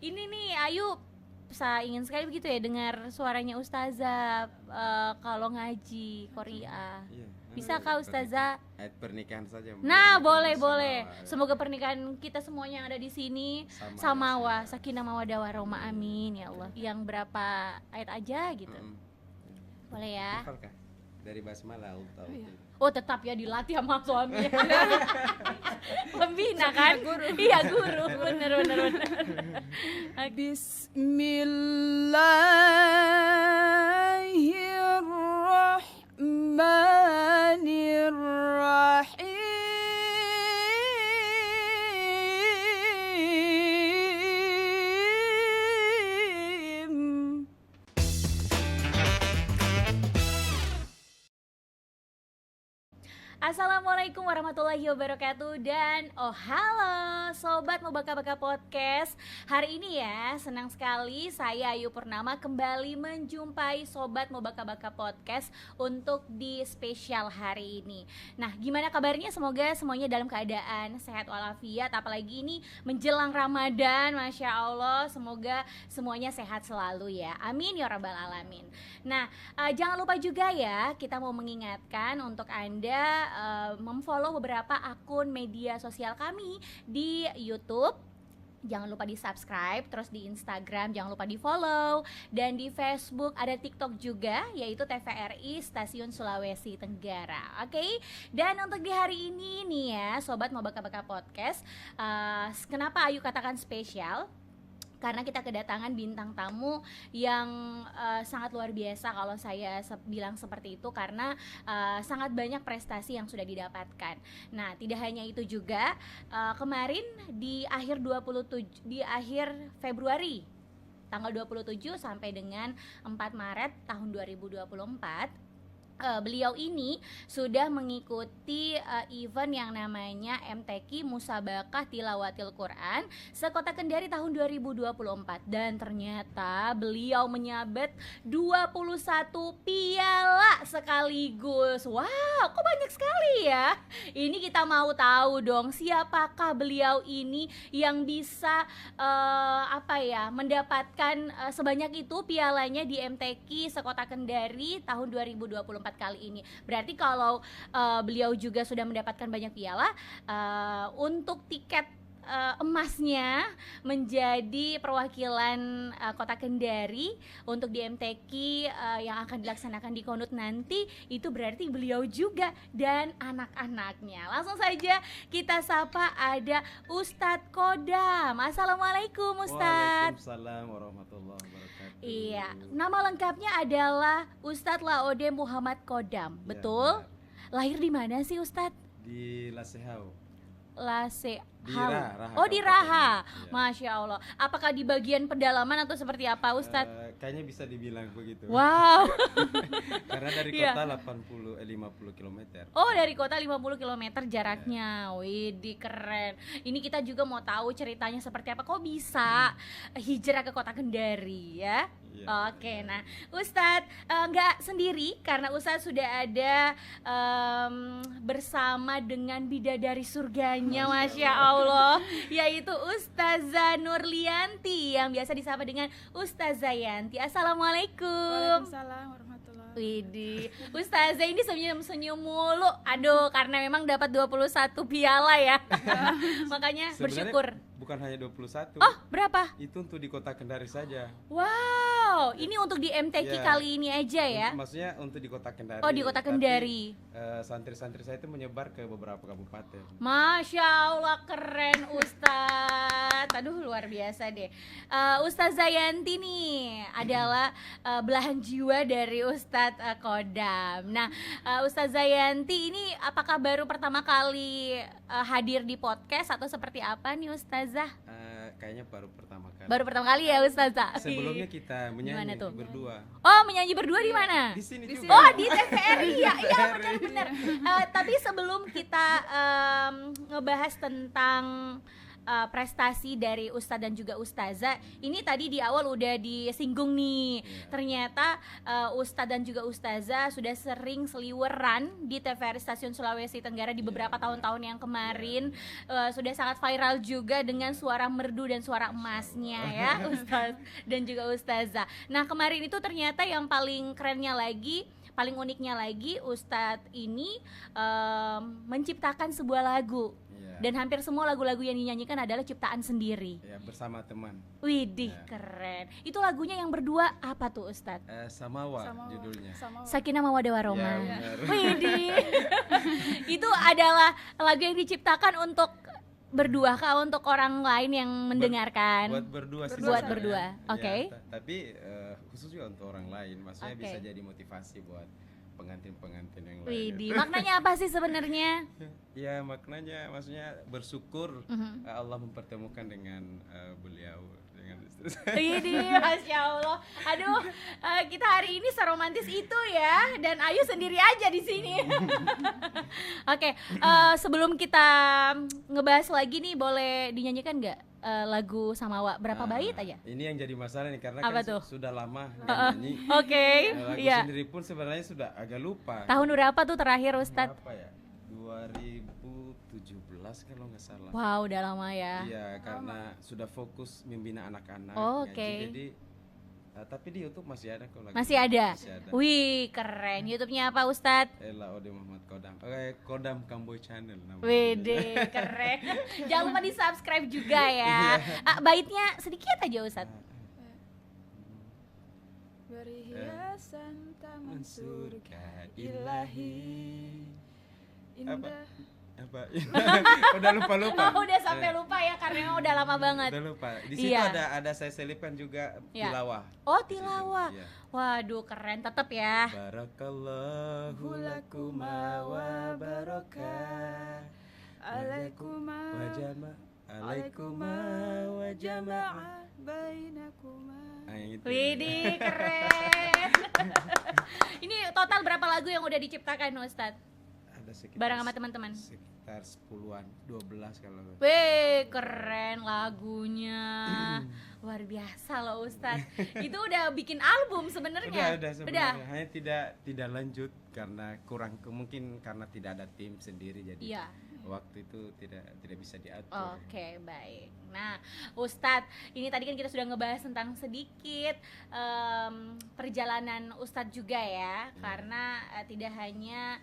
Ini nih Ayu saya ingin sekali begitu ya dengar suaranya Ustazah kalau ngaji Korea. Iya. Bisa kah Ustazah? Ayat pernikahan saja. Nah, Biar boleh. sama, Semoga pernikahan kita semuanya yang ada di sini samawa, sakinah mawaddah warahmah, amin ya Allah. Yang berapa ayat aja gitu. Boleh ya? Hafalkah? Dari basmalah atau Oh, tetap ya dilatih sama suami. Pembina kan? Guru. Iya, guru. Bener. Bismillahirrahmanirrahim. Assalamualaikum warahmatullahi wabarakatuh. Dan halo Sobat Mubaka-Baka Podcast. Hari ini ya senang sekali saya Ayu Purnama kembali menjumpai Sobat Mubaka-Baka Podcast untuk di spesial hari ini. Nah, gimana kabarnya? Semoga semuanya dalam keadaan sehat walafiat. Apalagi ini menjelang Ramadan, Masya Allah. Semoga semuanya sehat selalu ya. Amin ya rabbal alamin. Nah, jangan lupa juga ya, kita mau mengingatkan untuk Anda memfollow beberapa akun media sosial kami di YouTube. Jangan lupa di subscribe, terus di Instagram jangan lupa di follow, dan di Facebook ada TikTok juga, yaitu TVRI Stasiun Sulawesi Tenggara. Oke? Dan untuk di hari ini nih ya, Sobat Mubaka-Baka Podcast, kenapa Ayu katakan spesial? Karena kita kedatangan bintang tamu yang sangat luar biasa kalau saya bilang seperti itu, karena sangat banyak prestasi yang sudah didapatkan. Nah, tidak hanya itu juga, kemarin di akhir Februari tanggal 27 sampai dengan 4 Maret tahun 2024, beliau ini sudah mengikuti event yang namanya MTQ Musabaqah Tilawatil Quran sekota Kendari tahun 2024, dan ternyata beliau menyabet 21 piala sekaligus. Wow, kok banyak sekali ya. Ini kita mau tahu dong, siapakah beliau ini yang bisa mendapatkan sebanyak itu pialanya di MTQ sekota Kendari tahun 2024 kali ini. Berarti kalau beliau juga sudah mendapatkan banyak piala, untuk tiket emasnya menjadi perwakilan kota Kendari untuk di MTQ yang akan dilaksanakan di Konut nanti, itu berarti beliau juga dan anak-anaknya. Langsung saja kita sapa, ada Ustadz Kodam. Assalamualaikum Ustadz. Waalaikumsalam warahmatullahi wabarakatuh. Iya, nama lengkapnya adalah Ustadz Laode Muhammad Kodam, Ya, betul? benar. Lahir di mana sih Ustadz? Di Lasehau. Di Lasehau. Raha, Oh, di Kabupaten. Raha. Iya. Masya Allah. Apakah di bagian pedalaman atau seperti apa Ustadz? Kayaknya bisa dibilang begitu. Wow. Karena dari Iya. kota 50 km. Oh, dari kota 50 km jaraknya. Widih, keren. Ini kita juga mau tahu ceritanya seperti apa. Kok bisa hijrah ke kota Kendari ya? Iya, Oke, nah Ustadz nggak sendiri, karena Ustadz sudah ada bersama dengan bidadari surganya, Masya Allah, yaitu Ustazah Nurlianti yang biasa disapa dengan Ustazah Yanti. Assalamualaikum. Waalaikumsalam warahmatullahi. Widih, Ustazah ini senyum-senyum mulu. Aduh, karena memang dapat 21 piala ya. Makanya Sebenarnya bersyukur. bukan hanya 21. Oh, berapa? Itu untuk di kota Kendari saja. Wow, ini untuk di MTQ Ya. kali ini aja ya. Maksudnya untuk di kota Kendari. Oh, di kota Tapi, Kendari. santri-santri saya itu menyebar ke beberapa kabupaten. Masya Allah, keren Ustadz. Aduh, luar biasa deh. Ustazah Yanti nih adalah belahan jiwa dari Ustadz Kodam. Nah, Ustazah Yanti ini apakah baru pertama kali hadir di podcast atau seperti apa nih Ustazah? Kayaknya baru pertama kali. Baru pertama kali ya Ustazah. Sebelumnya kita Gimana menyanyi tuh? berdua. Oh, menyanyi berdua di mana? Di sini Di juga. Oh, di TVRI ya, iya benar-benar. Tapi sebelum kita ngebahas tentang prestasi dari Ustadz dan juga Ustazah. Ini tadi di awal udah disinggung nih. Ternyata Ustadz dan juga Ustazah sudah sering seliweran di TVRI Stasiun Sulawesi Tenggara di beberapa tahun-tahun yang kemarin. Sudah sangat viral juga dengan suara merdu dan suara emasnya ya, Ustadz dan juga Ustazah. Nah, kemarin itu ternyata yang paling kerennya lagi, paling uniknya lagi, Ustadz ini menciptakan sebuah lagu. Dan hampir semua lagu-lagu yang dinyanyikan adalah ciptaan sendiri. Ya, bersama teman. Widih, keren. Itu lagunya yang berdua apa tuh, Ustadz? Samawa judulnya. Sakinah Mawaddah Warahmah. Ya, benar. Widih. Itu adalah lagu yang diciptakan untuk berdua kah, untuk orang lain yang mendengarkan? Buat berdua sih. Buat sebenarnya. berdua, oke. Ya, tapi khusus juga untuk orang lain, maksudnya bisa jadi motivasi buat pengantin-pengantin yang lain. Widih, maknanya apa sih sebenarnya? Ya, maknanya maksudnya bersyukur Allah mempertemukan dengan beliau dengan istri saya. Widih, Masya Allah. Aduh, kita hari ini seromantis itu ya. Dan Ayu sendiri aja di sini. Oke, sebelum kita ngebahas lagi nih, boleh dinyanyikan nggak lagu Samawa berapa bait aja? Ini yang jadi masalah nih karena Apa kan tuh? sudah lama nggak nyanyi. Oke, Lagu iya. sendiri pun sebenarnya sudah agak lupa. Tahun berapa tuh terakhir, Ustadz? Berapa ya? 2017 kalau nggak salah. Wow, udah lama ya. Iya, karena sudah fokus membina anak-anak. Oh, ngaji. oke. Jadi tapi di YouTube masih ada kok lagu. Masih ada? Masih ada. Wih, keren. YouTube-nya apa, Ustadz? Ella Ode Muhammad Kodam. Oke, Kodam Kamboy Channel namanya. Wede, keren. Jangan lupa di-subscribe juga ya. Baitnya sedikit aja, Ustadz. Beri hiasan taman surga ilahi. indah. Apa? Udah lupa. Udah sampai lupa ya, karena emang udah lama banget. Udah lupa. Di situ Iya. ada saya selipkan juga Iya. tilawah. Oh, Di situ, tilawah. iya. Waduh, keren tetap ya. Barakallahu lakuma wa baraka Alaikuma wa jama alaikuma wa jama'a. bainakuma. Yang itu. Widih, keren. Ini total berapa lagu yang udah diciptakan, Ustadz? Ada sekitar Bareng sama teman-teman. sekitar 10-an, 12 kalau. Wih, keren lagunya. Luar biasa loh, Ustadz. Itu udah bikin album sebenarnya. Udah sebenarnya. Hanya tidak lanjut karena kurang, mungkin karena tidak ada tim sendiri, jadi Iya. waktu itu tidak bisa diatur. Oke, baik. Nah, Ustadz, ini tadi kan kita sudah ngebahas tentang sedikit perjalanan Ustadz juga ya, karena tidak hanya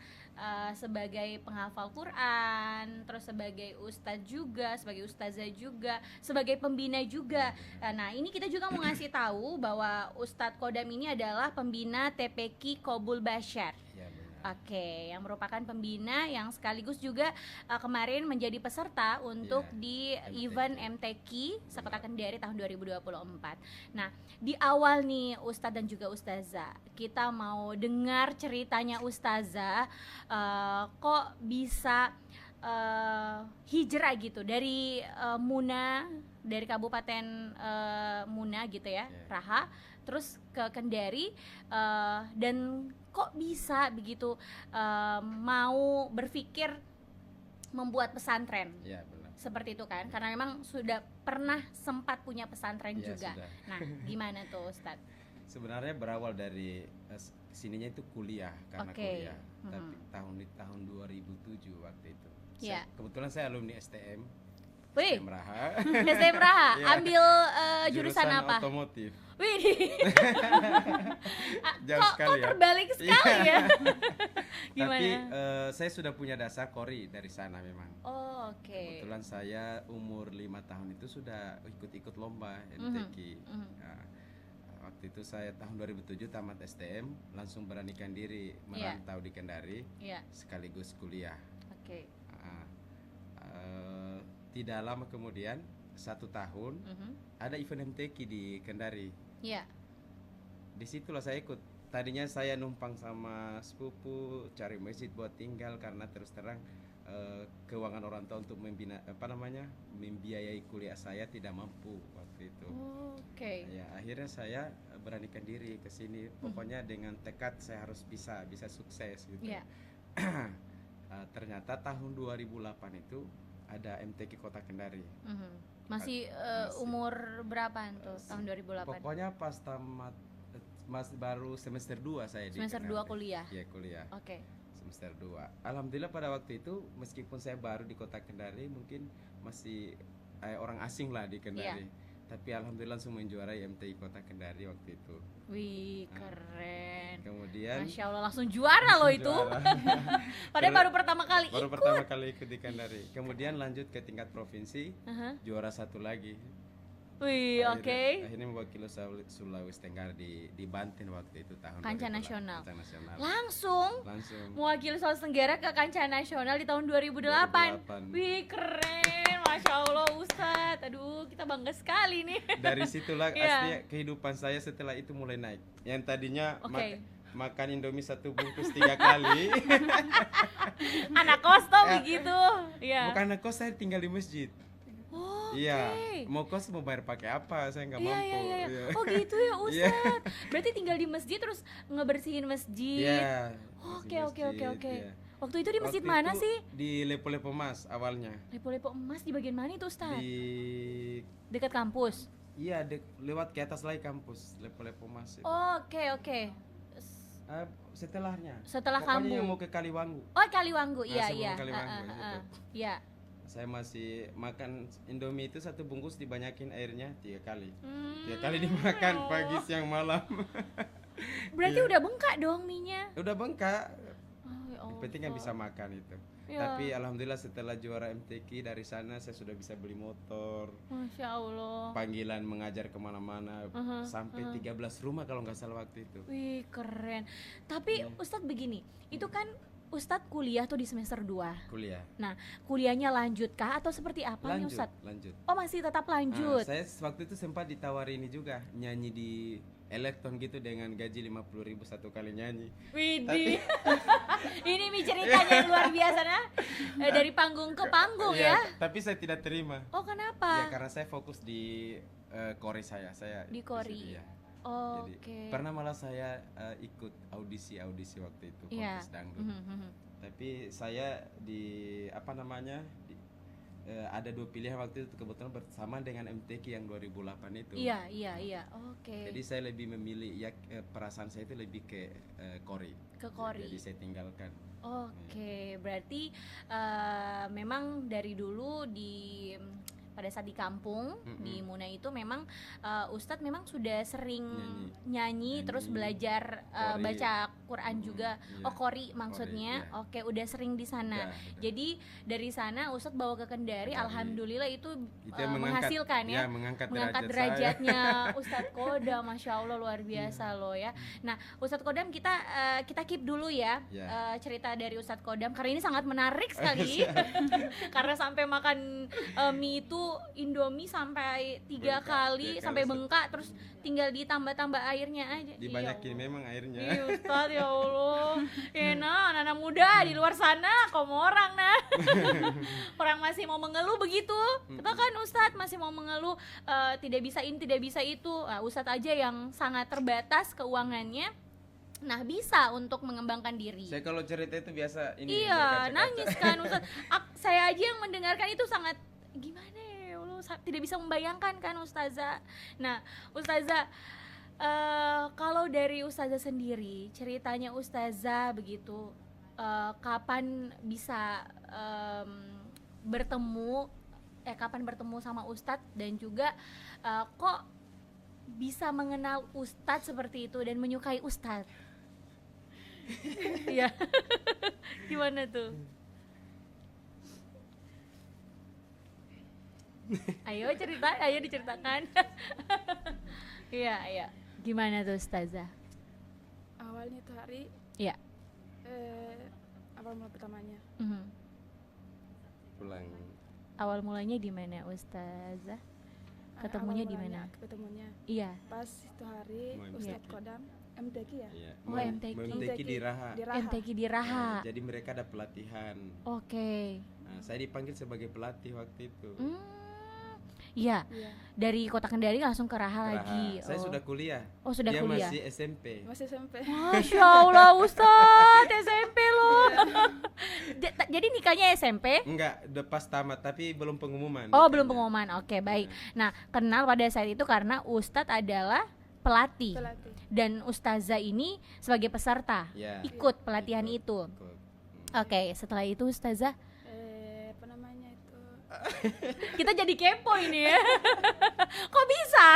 sebagai penghafal Quran, terus sebagai ustadz juga, sebagai ustazah juga, sebagai pembina juga. Nah, ini kita juga mau ngasih tahu bahwa Ustadz Kodam ini adalah pembina TPQ Qobul Bashar. Ya, benar. Oke, yang merupakan pembina yang sekaligus juga kemarin menjadi peserta untuk di MTQ. event MTQ Sekota Kendari tahun 2024. Nah, di awal nih Ustadz dan juga Ustazah, kita mau dengar ceritanya Ustazah kok bisa hijrah gitu dari Muna, dari Kabupaten Muna gitu ya, Raha, terus ke Kendari, dan kok bisa begitu mau berpikir membuat pesantren. Ya, benar. Seperti itu kan, karena memang sudah pernah sempat punya pesantren Ya, juga. sudah. Nah, gimana tuh Ustadz? Sebenarnya berawal dari sininya itu kuliah, karena Oke. kuliah. Tapi tahun 2007 waktu itu. Iya. Kebetulan saya alumni STM. Wih, STM Raha. STM Raha, Iya. ambil jurusan apa? Otomotif. Wih, Jauh kok sekali ya. terbalik sekali ya? Gimana? Tapi saya sudah punya dasar Kori dari sana memang. Oh, oke. Kebetulan saya umur 5 tahun itu sudah ikut lomba MTQ. Nah, waktu itu saya tahun 2007 tamat STM, langsung beranikan diri merantau di Kendari, Iya, sekaligus kuliah. oke. Tidak lama kemudian 1 tahun ada event MTQ di Kendari. Iya. Disitulah saya ikut. Tadinya saya numpang sama sepupu cari masjid buat tinggal karena terus terang keuangan orang tua untuk membiayai kuliah saya tidak mampu waktu itu. Oke. Ya, akhirnya saya beranikan diri ke sini. Pokoknya dengan tekad saya harus bisa sukses gitu. Iya. Ternyata tahun 2008 itu ada MTQ Kota Kendari. Masih Masih. umur berapaan tuh tahun 2008? Pokoknya pas tamat baru semester 2 saya di Semester 2 Kendari. kuliah. Iya, kuliah. Oke. Semester 2. Alhamdulillah pada waktu itu meskipun saya baru di Kota Kendari mungkin masih orang asing lah di Kendari. Tapi alhamdulillah langsung menjuarai MTI Kota Kendari waktu itu. Wih, keren. Kemudian Masya Allah, langsung juara loh itu. juara. Padahal baru pertama kali Baru ikut. pertama kali ikut di Kendari. Kemudian lanjut ke tingkat provinsi, Aha. juara 1 lagi. Wih, oke. Akhirnya mewakili Sulawesi Tenggara di Banten waktu itu tahun Kancah 2008. nasional. Kancah nasional. Langsung Langsung. mewakili Sulawesi Tenggara ke kancah nasional di tahun 2008. 2008. Wih, keren. Masya Allah, Ustadz. Aduh, kita bangga sekali nih. Dari situlah Iya. asli kehidupan saya setelah itu mulai naik. Yang tadinya Oke. makan Indomie 1 bungkus 3 kali. Anak kos tuh begitu. Iya. Bukan kos, saya tinggal di masjid. Oh, Iya, oke. mau kos mau bayar pakai apa? Saya nggak Iya, mampu. iya, iya. Iya. Oh gitu ya Iya. Ustadz. Berarti tinggal di masjid terus ngebersihin masjid. Iya. Oke, masih oke, oke, masjid, oke. iya. Waktu itu di masjid Waktu mana itu sih? Di Lepo-Lepo Mas awalnya. Lepo-lepo emas di bagian mana itu Ustadz? Di Dekat kampus. iya lewat ke atas lagi kampus Lepo-Lepo Mas itu. Oke, oke. Setelahnya. Setelah Pokoknya kamu. yang mau ke Kaliwanggu. Oh, Kaliwanggu. Nah, Iya, sebelum iya. Kaliwanggu, gitu. Iya. Saya masih makan Indomie itu 1 bungkus dibanyakin airnya 3 kali. Hmm. 3 kali dimakan pagi, siang, malam. Berarti Iya. udah bengkak dong minyak. Udah bengkak. Oh, ya Yang penting kan Allah. bisa makan itu. Ya. Tapi alhamdulillah setelah juara MTQ dari sana saya sudah bisa beli motor. Masya Allah. Panggilan mengajar kemana-mana sampai 13 rumah kalau nggak salah waktu itu. Wih, keren. Tapi Ustadz begini, itu kan Ustadz kuliah tuh di semester 2. Kuliah. Nah, kuliahnya lanjut kah atau seperti apa nih Lanjut, Ustadz? lanjut. Oh, masih tetap lanjut. Saya waktu itu sempat ditawari ini juga nyanyi di Elektron gitu dengan gaji 50.000 satu kali nyanyi. Widih. Ini mi ceritanya yang luar biasa nah. Dari panggung ke panggung ya. Tapi saya tidak terima. Oh, Ya kenapa? karena saya fokus di kori saya. Di kori. situ, ya. Oh, Jadi oke. pernah malah saya ikut audisi waktu itu Iya. kontes dangdut. Mhm. Tapi saya di apa namanya ada 2 pilihan waktu itu kebetulan bersamaan dengan MTQ yang 2008 itu. Iya, iya, iya. Oke. Jadi saya lebih memilih ya perasaan saya itu lebih ke kori. Ke kori. Jadi saya tinggalkan. Oke, berarti memang dari dulu pada saat di kampung di Muna itu memang Ustadz memang sudah sering nyanyi terus belajar Qori. baca Quran juga. Iya. Oh, qori maksudnya. Qori, iya. Oke, udah sering di sana. Udah. Jadi dari sana Ustadz bawa ke Kendari, Kendari. alhamdulillah itu Itu yang menghasilkan ya. mengangkat Mengangkat derajat derajatnya Ustadz Kodam, Masya Allah luar biasa loh ya. Nah, Ustadz Kodam kita keep dulu ya Ya. cerita dari Ustadz Kodam karena ini sangat menarik sekali. Karena sampai makan mie itu Indomie sampai 3 Bengkak, kali 3 sampai kali. bengkak terus tinggal ditambah-tambah airnya aja. Dibanyakin Iya, memang airnya. Iya Ustadz, ya Allah. Enak, anak-anak muda di luar sana, kamu orang nah. Orang masih mau mengeluh begitu. Kita kan Ustadz masih mau mengeluh tidak bisa ini, tidak bisa itu. Nah, Ustadz aja yang sangat terbatas keuangannya. Nah, bisa untuk mengembangkan diri. Saya kalau cerita itu biasa ini Iya, berkaca-kaca. nangis kan Ustadz. Saya aja yang mendengarkan itu sangat gimana ya Allah, tidak bisa membayangkan kan Ustazah. Nah, Ustazah kalau dari Ustazah sendiri, ceritanya Ustazah begitu kapan bisa kapan bertemu sama Ustadz dan juga kok bisa mengenal Ustadz seperti itu dan menyukai Ustadz. Iya. Gimana tuh? Ayo diceritakan. Iya, iya. Gimana tuh Ustazah? Awalnya tuh hari Iya. awal mula pertamanya Mhm. pulang. Awal mulanya di mana Ustazah? Ketemunya di mana? Ketemunya Iya. pas itu hari Mau Ustadz MTQ. Kodam MTQ ya. Iya. Oh, Mau- MTQ. mau MTQ di Raha. Di Raha. MTQ di Raha. Jadi mereka ada pelatihan. Oke. Nah, saya dipanggil sebagai pelatih waktu itu. Iya. Iya. Dari Kota Kendari langsung ke Raha Raha. lagi. Saya sudah kuliah. Oh, sudah Dia kuliah. masih SMP. Masih SMP. Masya Allah Ustadz, SMP loh. Jadi nikahnya SMP? Enggak, udah pas tamat tapi belum pengumuman. Oh, belum nikahnya. pengumuman. Oke, baik. Nah, kenal pada saat itu karena Ustadz adalah pelatih Pelatih. dan Ustazah ini sebagai peserta Ya. ikut pelatihan Ikut, itu. ikut. Oke, setelah itu Ustazah Apa namanya itu? kita jadi kepo ini ya. Kok bisa?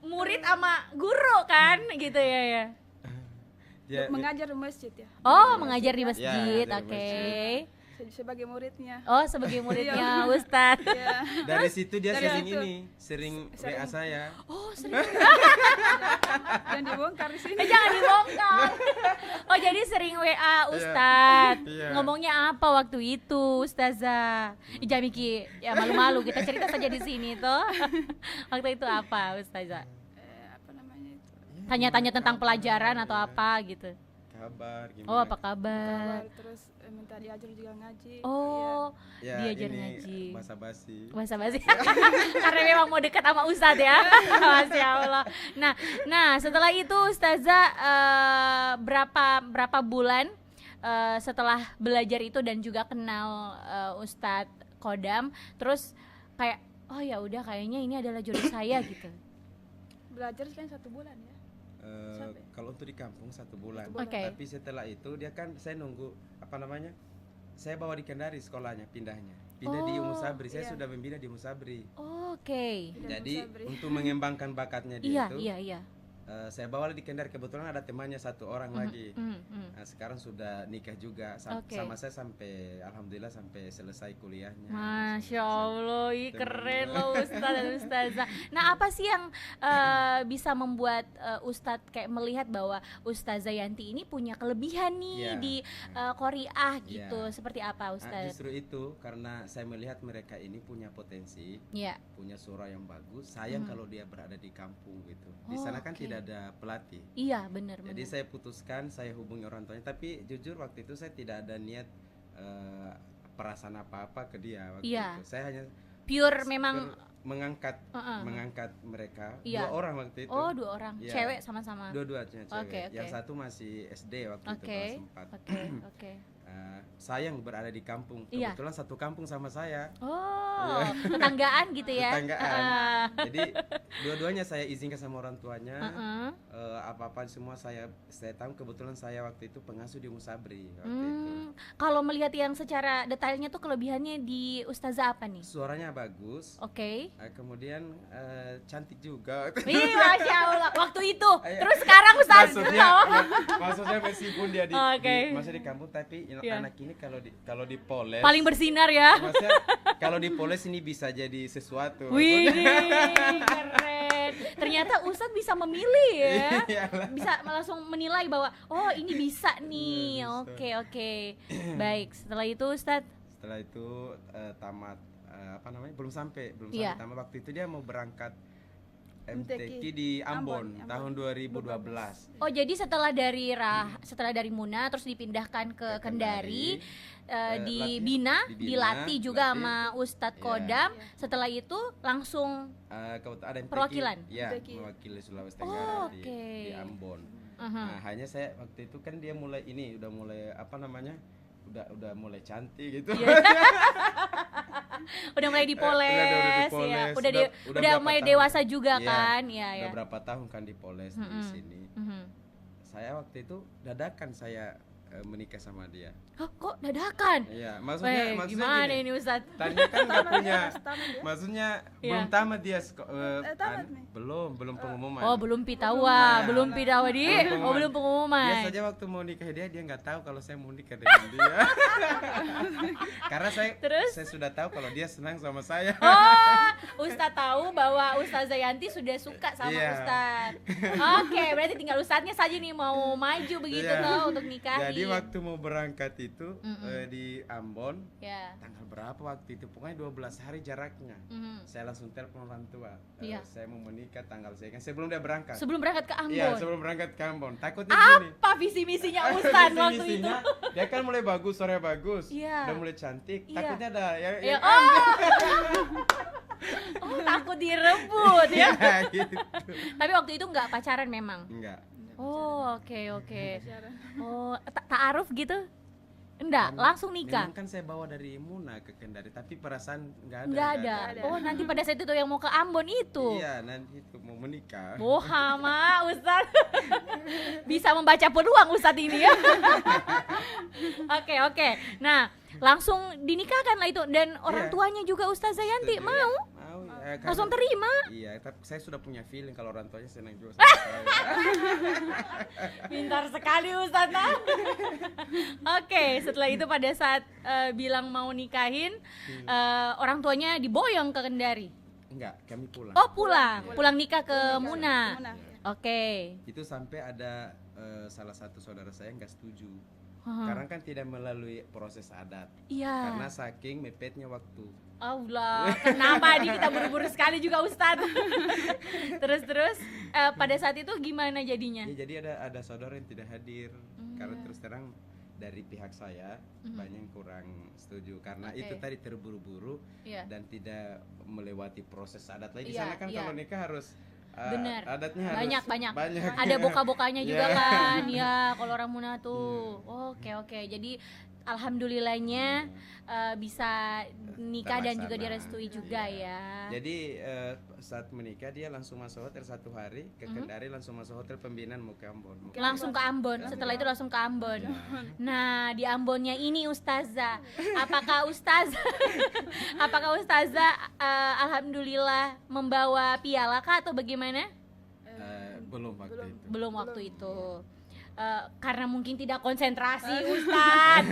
Murid sama guru kan gitu ya. Dia Mengajar di masjid ya. Oh, mengajar di Ya, masjid. dari Oke. Sebagai muridnya. Oh, sebagai muridnya Ustadz. Iya. dari situ dia Dari sering situ. sering Sering. WA saya. Oh, sering. Dan dibongkar di sini. Jangan dibongkar. Oh, jadi sering WA Ustadz. Iya. Ngomongnya apa waktu itu, Ustazah? Ija Miki, ya malu-malu kita cerita saja di sini toh. Waktu itu apa, Ustazah? Apa namanya itu? Tanya-tanya tentang pelajaran atau apa gitu. Kabar gimana? Oh, apa kabar? Kabar, terus minta diajar juga ngaji. Oh, Ya, diajar ini ngaji. basa-basi. Bahasa basi. Karena memang mau dekat sama Ustadz ya. Masya Allah. Nah, setelah itu Ustazah berapa bulan setelah belajar itu dan juga kenal Ustadz Kodam, terus kayak oh ya udah kayaknya ini adalah jodoh saya gitu. Belajar kan 1 bulan ya. Sampai. Kalau untuk di kampung 1 bulan. 1 bulan. Oke. Tapi setelah itu dia kan saya nunggu apa namanya? Saya bawa di Kendari sekolahnya pindahnya. Pindah di Oh, Umu Sabri. Saya iya. sudah membina di Umu Sabri. Oke. Di Jadi Umu Sabri. untuk mengembangkan bakatnya Iya, dia itu, iya. saya bawa di Kendari. Kebetulan ada temannya 1 orang lagi. Mhm. Nah, sekarang sudah nikah juga Oke. sama saya sampai alhamdulillah sampai selesai kuliahnya. Masya Allah, ih Temen. keren loh Ustadz dan Ustazah. Nah, apa sih yang bisa membuat Ustadz kayak melihat bahwa Ustazah Yanti ini punya kelebihan nih Iya. di Qori'ah gitu? Iya. Seperti apa Nah, Ustadz? justru itu karena saya melihat mereka ini punya potensi, Iya. punya suara yang bagus. Sayang Mhm. kalau dia berada di kampung gitu. Di Oh, sana kan oke. tidak ada pelatih. Iya, benar. Jadi saya putuskan, saya hubungi orang tuanya. Tapi jujur waktu itu saya tidak ada niat perasaan apa-apa ke dia waktu Iya. itu. Saya hanya pure memang. mengangkat Heeh. mengangkat mereka. Iya. 2 orang waktu itu. Oh, 2 orang, Iya. cewek sama-sama. Dua-duanya cewek. Oke, oke. Yang satu masih SD waktu itu Oke, kelas 4. oke. Sayang berada di kampung. Iya. Kebetulan satu kampung sama saya. Oh, Iya. tetanggaan gitu ya? Tetanggaan. Heeh. Jadi dua-duanya saya izinkan sama orang tuanya. Heeh. Apa-apa semua saya tahu. Kebetulan saya waktu itu pengasuh di Musabri waktu itu. Kalau melihat yang secara detailnya tuh kelebihannya di Ustazah apa nih? Suaranya bagus. Oke. Kemudian cantik juga. Ih, Masya Allah, waktu itu. Ayo. Terus sekarang Ustazah. maksudnya meskipun dia Oke. masih di kampung, tapi Iya. anak ini kalau dipoles Paling bersinar ya. maksudnya kalau dipoles ini bisa jadi sesuatu. Wih, Maksudnya- keren. Ternyata Ustadz bisa memilih ya. Iyalah. Bisa langsung menilai bahwa oh ini bisa nih. Bisa. Oke. Baik, setelah itu Ustadz. Setelah itu tamat apa namanya? Belum sampai Iya. tamat. Waktu itu dia mau berangkat MTQ MTQ di Ambon, Ambon. tahun 2012. Oh, jadi setelah dari Muna terus dipindahkan ke Kendari, Latihan- dilatih juga dilatih. sama Ustadz Iya. Kodam. Setelah itu langsung Kebetulan ada MTQ, Perwakilan? ya, MTQ. mewakili Sulawesi Oh, Tenggara oke. di Ambon. aha. Nah, hanya saya waktu itu kan dia udah mulai apa namanya? Udah mulai cantik gitu. Iya. Udah mulai dipoles, dipoles. ya. Udah Udah udah berapa mulai tahun? dewasa juga Iya, kan, ya Udah ya. berapa tahun kan dipoles di Mm-mm. sini. Mhm. Saya waktu itu dadakan saya menikah sama dia. Hah, kok dadakan? Iya, Weh, gimana gini, ini Ustadz? Tanya kan nggak punya, Tamat ya? maksudnya Iya. belum tamat dia tamat nih. belum pengumuman. Oh, belum pitawa, Nah, belum pitawa di. belum Oh, belum Dia pengumuman. saja waktu mau nikah dia nggak tahu kalau saya mau nikah dengan dia. Karena Terus? saya sudah tahu kalau dia senang sama saya. Oh, Ustadz tahu bahwa Ustazah Yanti sudah suka sama Iya. Ustadz. Oke, berarti tinggal Ustadznya saja nih mau maju begitu Iya. toh untuk nikahin. Jadi waktu mau berangkat itu Mm-mm. di Ambon, Ya. tanggal berapa waktu itu? Pokoknya 12 hari jaraknya. Mhm. Saya langsung telepon orang tua. Iya. Saya mau menikah tanggal sekian. Sebelum dia berangkat. Sebelum berangkat ke Iya, Ambon. sebelum berangkat ke Ambon. Takutnya gini. Apa visi misinya Ustadz waktu itu? Misinya, dia kan mulai bagus, suaranya bagus. Iya. Udah mulai cantik. Iya. Takutnya ada Ya, yang oh, Oh, takut direbut ya. Gitu. Tapi waktu itu nggak pacaran memang. Enggak. Oh, oke. Pacaran. Oh, ta'aruf gitu? Enggak, langsung nikah. Memang kan saya bawa dari Muna ke Kendari, tapi perasaan nggak Nggak ada. Oh, nanti pada saat itu yang mau ke Ambon itu. Iya, nanti itu mau menikah. Oh, hama Ustadz. Bisa membaca peluang Ustadz ini ya. Oke. Nah, langsung dinikahkan lah itu. Dan orang Iya. tuanya juga Ustazah Yanti Setuju, mau. ya? Mau. Karena- Langsung terima. Iya, tapi saya sudah punya feeling kalau orang tuanya senang juga sama saya. Pintar sekali Ustadz. Nah. Oke, setelah itu pada saat bilang mau nikahin, orang tuanya diboyong ke Kendari. Enggak, kami pulang. Oh, pulang. Iya. Pulang nikah ke Muna. Muna. Oke. Itu sampai ada salah satu saudara saya nggak setuju. Hah. Karena kan tidak melalui proses adat. Iya. Karena saking mepetnya waktu. Allah, kenapa nih kita buru-buru sekali juga Ustadz. Terus pada saat itu gimana jadinya? Ya, jadi ada saudara yang tidak hadir. Karena terus terang dari pihak saya banyak yang kurang setuju karena Oke. itu tadi terburu-buru Iya. dan tidak melewati proses adat lagi. Di Iya, sana kan iya. kalau nikah harus Bener. adatnya harus Banyak. banyak. Ada boka-bokanya juga Iya. kan. Ya, kalau orang Muna tuh. Oke. Jadi alhamdulillahnya bisa nikah dan juga Terlaksana. direstui juga Iya. ya. Jadi saat menikah dia langsung masuk hotel 1 hari ke Kendari, langsung masuk hotel pembinaan mau ke Ambon. Langsung ke Ambon. Setelah itu langsung ke Ambon. Nah, di Ambonnya ini Ustazah, apakah Ustazah alhamdulillah membawa piala kah atau bagaimana? Belum waktu itu. Belum waktu itu. Karena mungkin tidak konsentrasi Ustadz.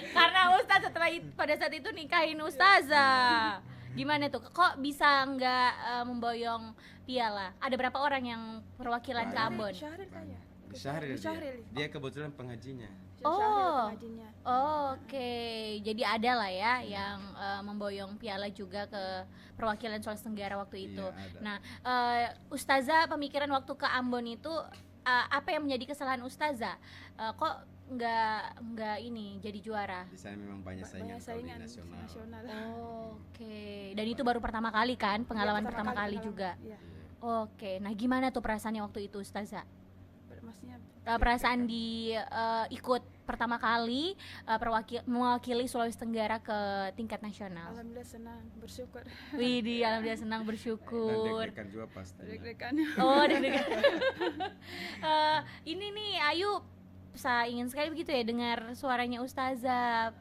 Karena Ustadz pada saat itu nikahin Ustazah. Gimana tuh? Kok bisa nggak memboyong piala? Ada berapa orang yang perwakilan ke Ambon? Syahril kayaknya. Syahril Syahril. dia kebetulan pengajinya. Oh. Pengajinya. Oke, jadi ada lah ya yang memboyong piala juga ke perwakilan Sulawesi Tenggara waktu itu. Iya, ada. Nah, Ustazah pemikiran waktu ke Ambon itu apa yang menjadi kesalahan Ustazah? Kok nggak ini jadi juara? Di sana memang banyak saingan Banyak kalau di saingan nasional. Oke, dan itu baru pertama kali kan, pengalaman Iya, pertama kali pengalaman. juga. Iya. Oke, nah gimana tuh perasaannya waktu itu Ustazah? Maksudnya Perasaan di ikut pertama kali mewakili Sulawesi Tenggara ke tingkat nasional. alhamdulillah senang, bersyukur. Widih, alhamdulillah senang Dan bersyukur. deg-degan juga pastinya. Deg-degan. Oh, deg-degan. Ini nih Ayu, saya ingin sekali begitu ya dengar suaranya Ustazah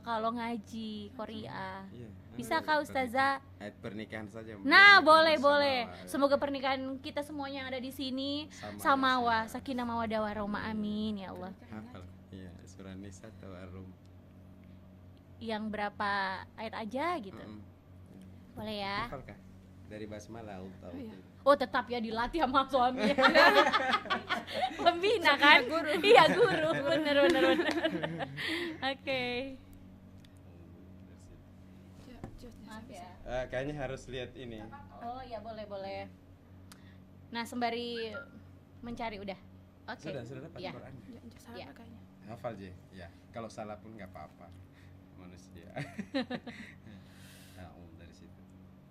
kalau ngaji Korea. Iya. Bisa kah Ustazah? Pernikahan saja. Nah, Pernikahan boleh. sama- Semoga pernikahan kita semuanya yang ada di sini Sama samawa, sakinah mawaddah warahmah, amin ya Allah. Hafal. Iya, surah Nisa atau Ar-Rum. Yang berapa ayat aja gitu. Boleh ya. Hafal kah? Dari basmalah tahu. iya. Oh, tetap ya dilatih sama suami. Pembina kan? Iya, guru. Bener. Oke. Maaf ya. Kayaknya harus lihat ini. Oh ya, boleh. Nah, sembari mencari udah. Oke. Sudah dapat Ya. Quran. Sama Iya. kayaknya. Hafal je. Ya, kalau salah pun nggak apa-apa. Manusia. Nah, dari situ.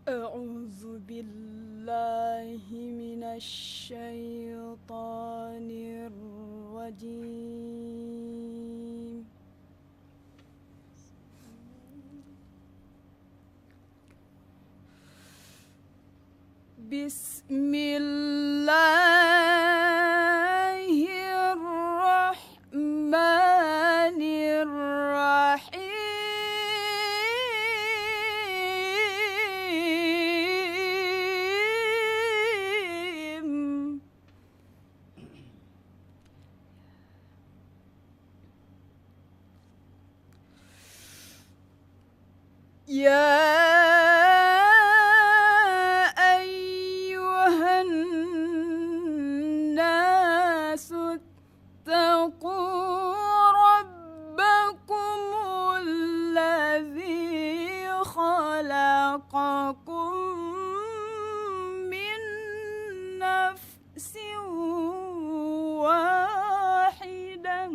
أعوذ بالله من الشيطان الرجيم بسم الله الرحمن الرحيم يا أيها الناس اتقوا ربكم الذي خلقكم من نفس واحدة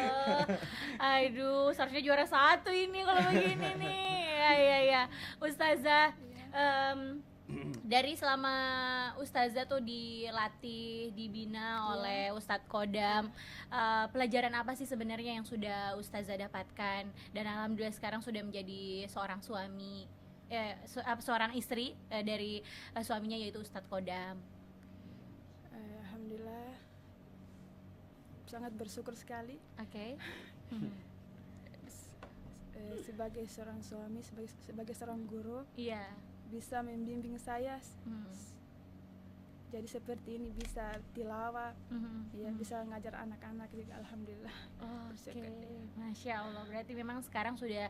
Allah. Aduh, seharusnya juara 1 ini kalau begini nih. Ya. Ustazah, dari selama Ustazah tuh dilatih, dibina oleh Ustadz Kodam, pelajaran apa sih sebenarnya yang sudah Ustazah dapatkan? Dan alhamdulillah sekarang sudah menjadi seorang suami, seorang istri dari suaminya yaitu Ustadz Kodam. Alhamdulillah sangat bersyukur sekali. Oke. Sebagai seorang suami, sebagai seorang guru, Iya. bisa membimbing saya jadi seperti ini, bisa tilawah, ya bisa ngajar anak-anak juga. Alhamdulillah. Oke, Masya Allah. Berarti memang sekarang sudah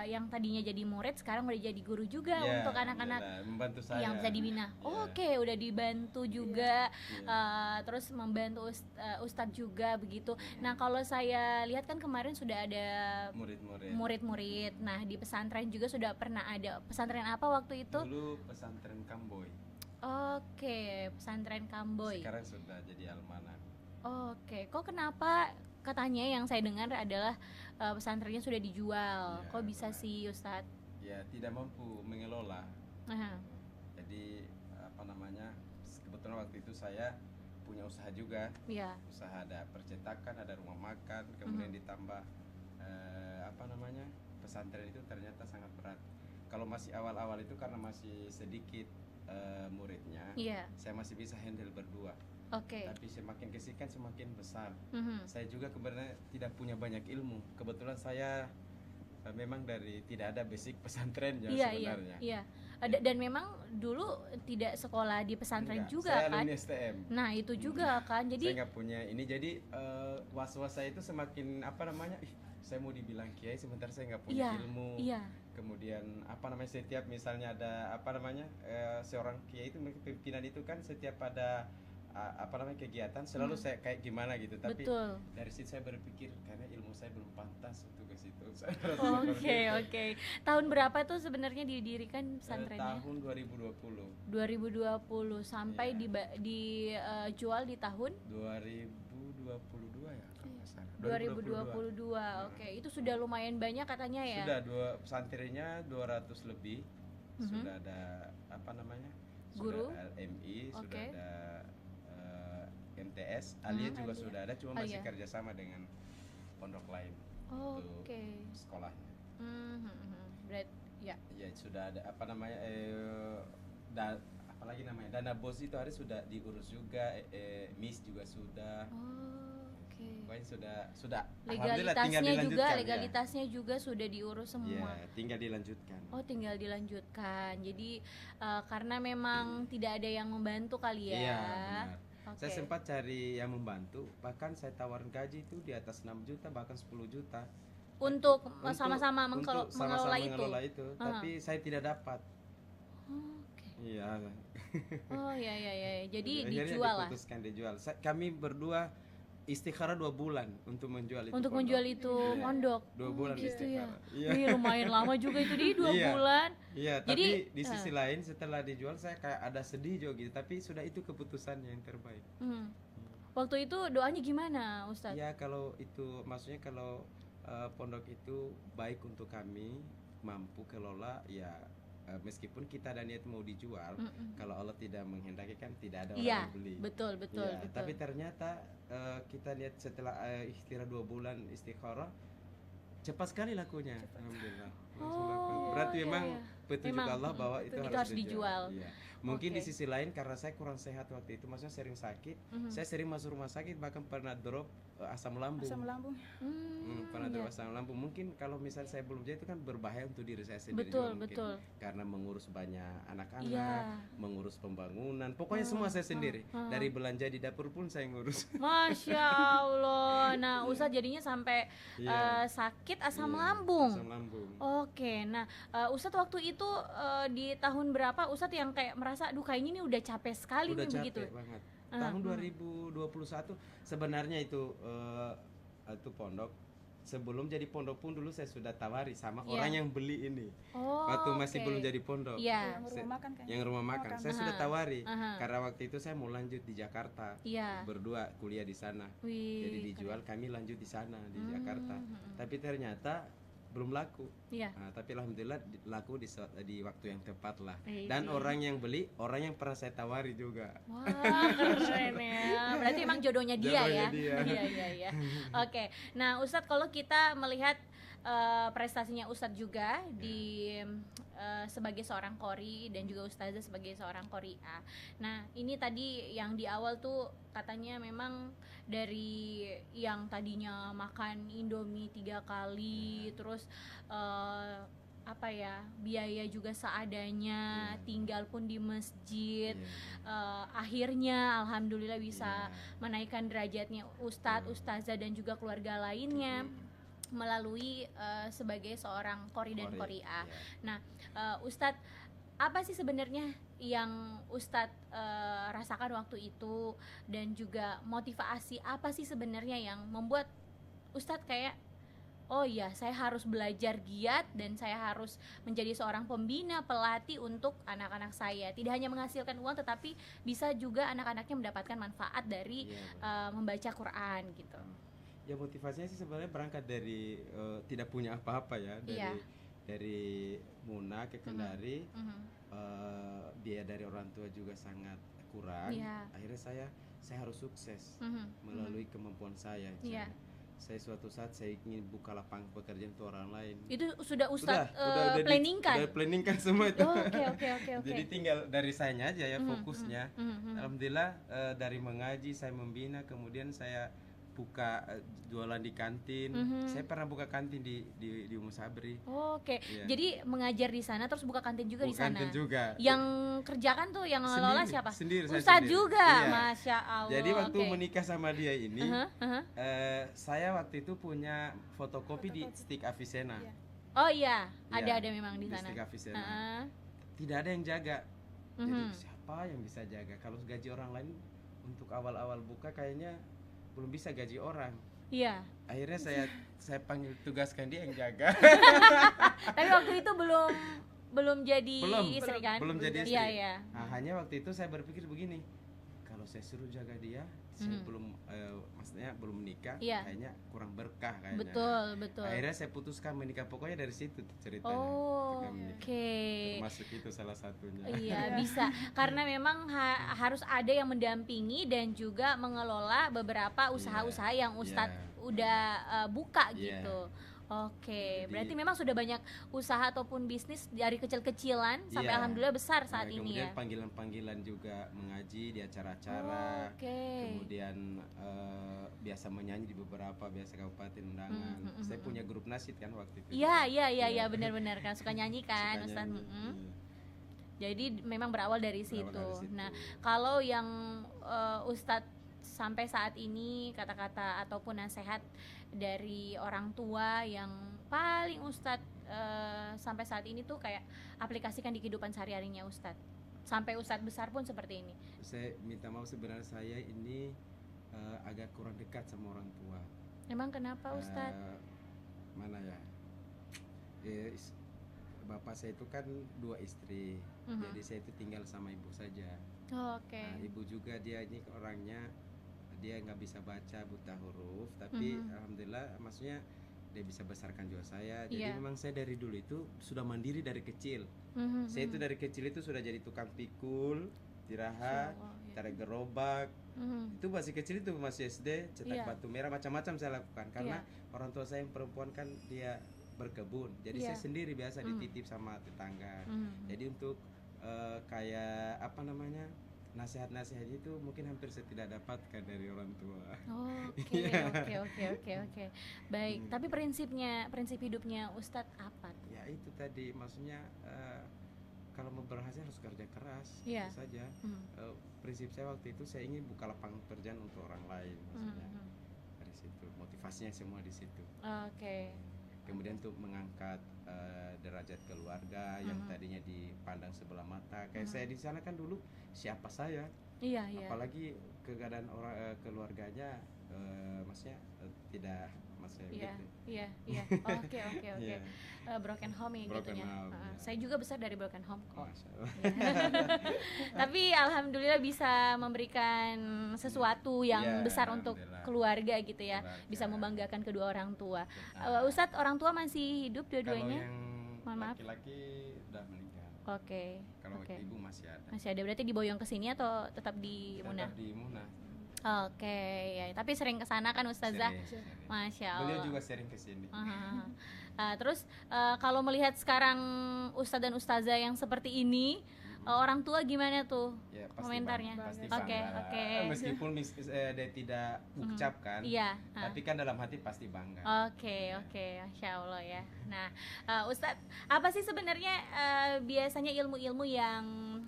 yang tadinya jadi murid sekarang udah jadi guru juga untuk anak-anak membantu saya yang bisa dibina. Oke, udah dibantu juga, terus membantu Ustadz juga begitu. Nah, kalau saya lihat kan kemarin sudah ada murid-murid. Nah, di pesantren juga sudah pernah ada. Pesantren apa waktu itu? Dulu pesantren Kamboy. Oke, pesantren Kamboy. Sekarang sudah jadi Almanak. Oke, kok kenapa katanya yang saya dengar adalah pesantrennya sudah dijual? Ya, Kok bisa sih Ustadz? Ya tidak mampu mengelola. Aha. Jadi kebetulan waktu itu saya punya usaha juga. Iya. Usaha ada percetakan, ada rumah makan, kemudian ditambah pesantren itu ternyata sangat berat. Kalau masih awal-awal itu karena masih sedikit muridnya, saya masih bisa handle berdua. Oke. Tapi semakin kesini semakin besar. Saya juga sebenarnya tidak punya banyak ilmu. Kebetulan saya memang dari tidak ada basic pesantren sebenarnya. Iya. Dan memang dulu tidak sekolah di pesantren juga saya kan? Alumni STM. Nah itu juga kan. Jadi saya nggak punya ini. Jadi was-was saya itu semakin saya mau dibilang kiai sementara saya nggak punya ilmu. Iya. Kemudian setiap misalnya ada seorang kiai itu pimpinan itu kan setiap ada kegiatan selalu saya kayak gimana gitu. Tapi dari situ saya berpikir karena ilmu saya belum pantas untuk ke situ. Oke. Tahun berapa tuh sebenarnya didirikan pesantrennya? Tahun 2020 sampai dijual di tahun 2022 ya kalau nggak salah. 2022. Oke, itu sudah lumayan banyak katanya ya. Sudah pesantrennya 200 lebih. Sudah ada guru, sudah ada MI, sudah ada MTS, Alia juga Alia. sudah ada, cuma masih kerjasama dengan pondok lain untuk sekolahnya. Berarti ya sudah ada dana bos itu hari sudah diurus juga, MIS juga sudah. Sudah legalitasnya juga sudah diurus semua. Tinggal dilanjutkan. Tinggal dilanjutkan. Jadi karena memang tidak ada yang membantu kali ya. Iya, benar. Saya sempat cari yang membantu, bahkan saya tawarin gaji itu di atas 6 juta bahkan 10 juta untuk sama-sama mengelola itu. Tapi saya tidak dapat. Iya. Jadi dijual lah. Dijual. Kami berdua istikharah 2 bulan untuk menjual itu. Untuk menjual itu pondok. 2 bulan gitu istikharah. Ya. Lumayan lama juga itu di 2 bulan. Iya, tapi di sisi lain setelah dijual saya kayak ada sedih juga gitu, tapi sudah itu keputusannya yang terbaik. Waktu itu doanya gimana, Ustadz? Ya kalau itu maksudnya kalau pondok itu baik untuk kami, mampu kelola ya. Meskipun kita ada niat mau dijual, kalau Allah tidak menghendaki kan tidak ada orang yang beli. Betul. Tapi ternyata kita lihat setelah istirahat 2 bulan istikharah, cepat sekali lakunya. Alhamdulillah. Berarti memang petunjuk Allah bahwa itu harus dijual. Iya. Mungkin di sisi lain karena saya kurang sehat waktu itu, maksudnya sering sakit, saya sering masuk rumah sakit, bahkan pernah drop asam lambung. Pernah drop asam lambung. Mungkin kalau misalnya saya belum jadi itu kan berbahaya untuk diri saya sendiri. Betul. Karena mengurus banyak anak-anak, mengurus pembangunan, pokoknya semua saya sendiri. Dari belanja di dapur pun saya ngurus. Masya Allah. Nah, Ustadz jadinya sampai sakit asam lambung. Asam lambung. Oke, nah Ustadz waktu itu di tahun berapa Ustadz yang kayak merasa, aduh kayaknya ini udah capek sekali udah nih capek begitu. Banget. Tahun 2021 sebenarnya itu pondok sebelum jadi pondok pun dulu saya sudah tawari sama Iya. orang yang beli ini. Oh, Waktu masih oke. belum jadi pondok. Iya. Yang rumah makan kan? Yang rumah makan. Saya Aha. sudah tawari Aha. karena waktu itu saya mau lanjut di Jakarta. Iya. Berdua kuliah di sana. Wih, Jadi keren. dijual, kami lanjut di sana di Hmm, Jakarta. Tapi ternyata belum laku. Iya. Nah, tapi alhamdulillah laku di waktu yang tepat lah. Iya. Dan orang yang beli, orang yang pernah saya tawari juga. Wah, keren ya. Berarti emang jodohnya dia Jodohnya ya. dia. Iya, iya, iya. Oke. Nah, Ustadz, kalau kita melihat prestasinya Ustadz juga di sebagai seorang qori dan juga Ustazah sebagai seorang qori'ah. Nah, ini tadi yang di awal tuh katanya memang dari yang tadinya makan Indomie 3 kali, terus apa ya, biaya juga seadanya, tinggal pun di masjid. Akhirnya alhamdulillah bisa menaikkan derajatnya Ustadz, Ustazah dan juga keluarga lainnya melalui sebagai seorang qori dan qori'ah. Nah, Ustadz, apa sih sebenarnya yang Ustadz rasakan waktu itu, dan juga motivasi apa sih sebenarnya yang membuat Ustadz kayak, oh iya, saya harus belajar giat dan saya harus menjadi seorang pembina, pelatih untuk anak-anak saya. Tidak hanya menghasilkan uang, tetapi bisa juga anak-anaknya mendapatkan manfaat dari membaca Quran gitu. Ya, motivasinya sih sebenarnya berangkat dari tidak punya apa-apa ya, dari Muna ke Kendari. Biaya dari orang tua juga sangat kurang. Akhirnya saya harus sukses melalui kemampuan saya. Saya suatu saat saya ingin buka lapangan pekerjaan untuk orang lain. Itu sudah Ustadz udah planningkan? Udah planningkan semua itu. Oke. Jadi tinggal dari sayanya aja ya fokusnya. Alhamdulillah dari mengaji saya membina, kemudian saya buka jualan di kantin. Saya pernah buka kantin di Umu Sabri. Oke. Jadi mengajar di sana terus buka kantin juga di sana. Kantin juga. Yang kerjakan tuh yang ngelola siapa? Sendiri. Ustadz juga. Masya Allah. Jadi waktu menikah sama dia ini, saya waktu itu punya fotokopi di Stik Avicenna. Oh iya, ada memang di sana. Stik Avicenna. Tidak ada yang jaga. Jadi siapa yang bisa jaga? Kalau gaji orang lain untuk awal-awal buka kayaknya belum bisa gaji orang. Iya. Akhirnya saya panggil, tugaskan dia yang jaga. Tapi waktu itu belum jadi istri kan? Belum jadi istri. Iya. Nah, hanya waktu itu saya berpikir begini, kalau saya suruh jaga dia, saya maksudnya belum menikah, kayaknya kurang berkah kayaknya. Betul. Akhirnya saya putuskan menikah, pokoknya dari situ ceritanya. Oke. Termasuk itu salah satunya. Iya, bisa. Karena memang harus ada yang mendampingi dan juga mengelola beberapa usaha-usaha yang Ustadz udah buka gitu. Oke, berarti memang sudah banyak usaha ataupun bisnis dari kecil-kecilan sampai alhamdulillah besar saat ini ya. Kemudian panggilan-panggilan juga mengaji di acara-acara. Kemudian biasa menyanyi di beberapa kabupaten undangan. Saya punya grup nasyid kan waktu itu. Iya, benar-benar kan suka nyanyi kan, Ustaz. Jadi memang berawal dari situ. Nah, kalau yang Ustadz sampai saat ini, kata-kata ataupun nasihat dari orang tua yang paling Ustadz sampai saat ini tuh kayak aplikasikan di kehidupan sehari-harinya Ustadz, sampai Ustadz besar pun seperti ini. Saya minta maaf, sebenarnya saya ini agak kurang dekat sama orang tua. Emang kenapa Ustadz? Mana ya? Bapak saya itu kan 2 istri, jadi saya itu tinggal sama ibu saja. Nah, ibu juga dia ini orangnya dia nggak bisa baca, buta huruf, tapi alhamdulillah maksudnya dia bisa besarkan juga saya. Jadi memang saya dari dulu itu sudah mandiri dari kecil. Saya itu dari kecil itu sudah jadi tukang pikul, tiraha, tarik gerobak. Itu masih kecil, itu masih SD, cetak batu merah, macam-macam saya lakukan karena orang tua saya yang perempuan kan dia berkebun. Jadi saya sendiri biasa dititip sama tetangga. Jadi untuk kayak apa namanya, nasihat-nasihat itu mungkin hampir saya tidak dapatkan dari orang tua. Oke. Baik, tapi prinsip hidupnya Ustadz apa? Ya itu tadi, maksudnya kalau mau berhasil harus kerja keras, itu saja. Prinsip saya waktu itu saya ingin buka lapangan pekerjaan untuk orang lain, maksudnya dari situ motivasinya semua di situ. Kemudian untuk mengangkat derajat keluarga yang tadinya dipandang sebelah mata. Kayak saya di sana kan dulu siapa saya? Apalagi keadaan orang keluarganya maksudnya tidak sama saya Iya, gitu. iya, iya. Oke. Iya. Broken home ya Broken gitunya. home, Heeh. ya. Saya juga besar dari broken home kok. Masya Allah. Tapi alhamdulillah bisa memberikan sesuatu yang Iya, besar untuk alhamdulillah. keluarga gitu ya. Keluarga. Bisa membanggakan kedua orang tua. Betul. Ustadz, orang tua masih hidup Kalau dua-duanya? yang Mohon maaf. laki-laki udah meninggal. Oke. Kalau Oke. ibu masih ada. Masih ada, berarti diboyong ke sini atau tetap di Munah? Tetap di Munah. Oke, ya. Tapi sering ke sana kan Ustazah? Sering. Masya Beliau Allah. juga sering ke sini. Terus kalau melihat sekarang Ustadz dan Ustazah yang seperti ini, orang tua gimana tuh Ya, pasti komentarnya? bangga, pasti Oke, bangga. oke. Meskipun dia tidak ucapkan, Iya. tapi kan dalam hati pasti bangga. Oke, Masya Allah ya. Nah, Ustadz, apa sih sebenarnya biasanya ilmu-ilmu yang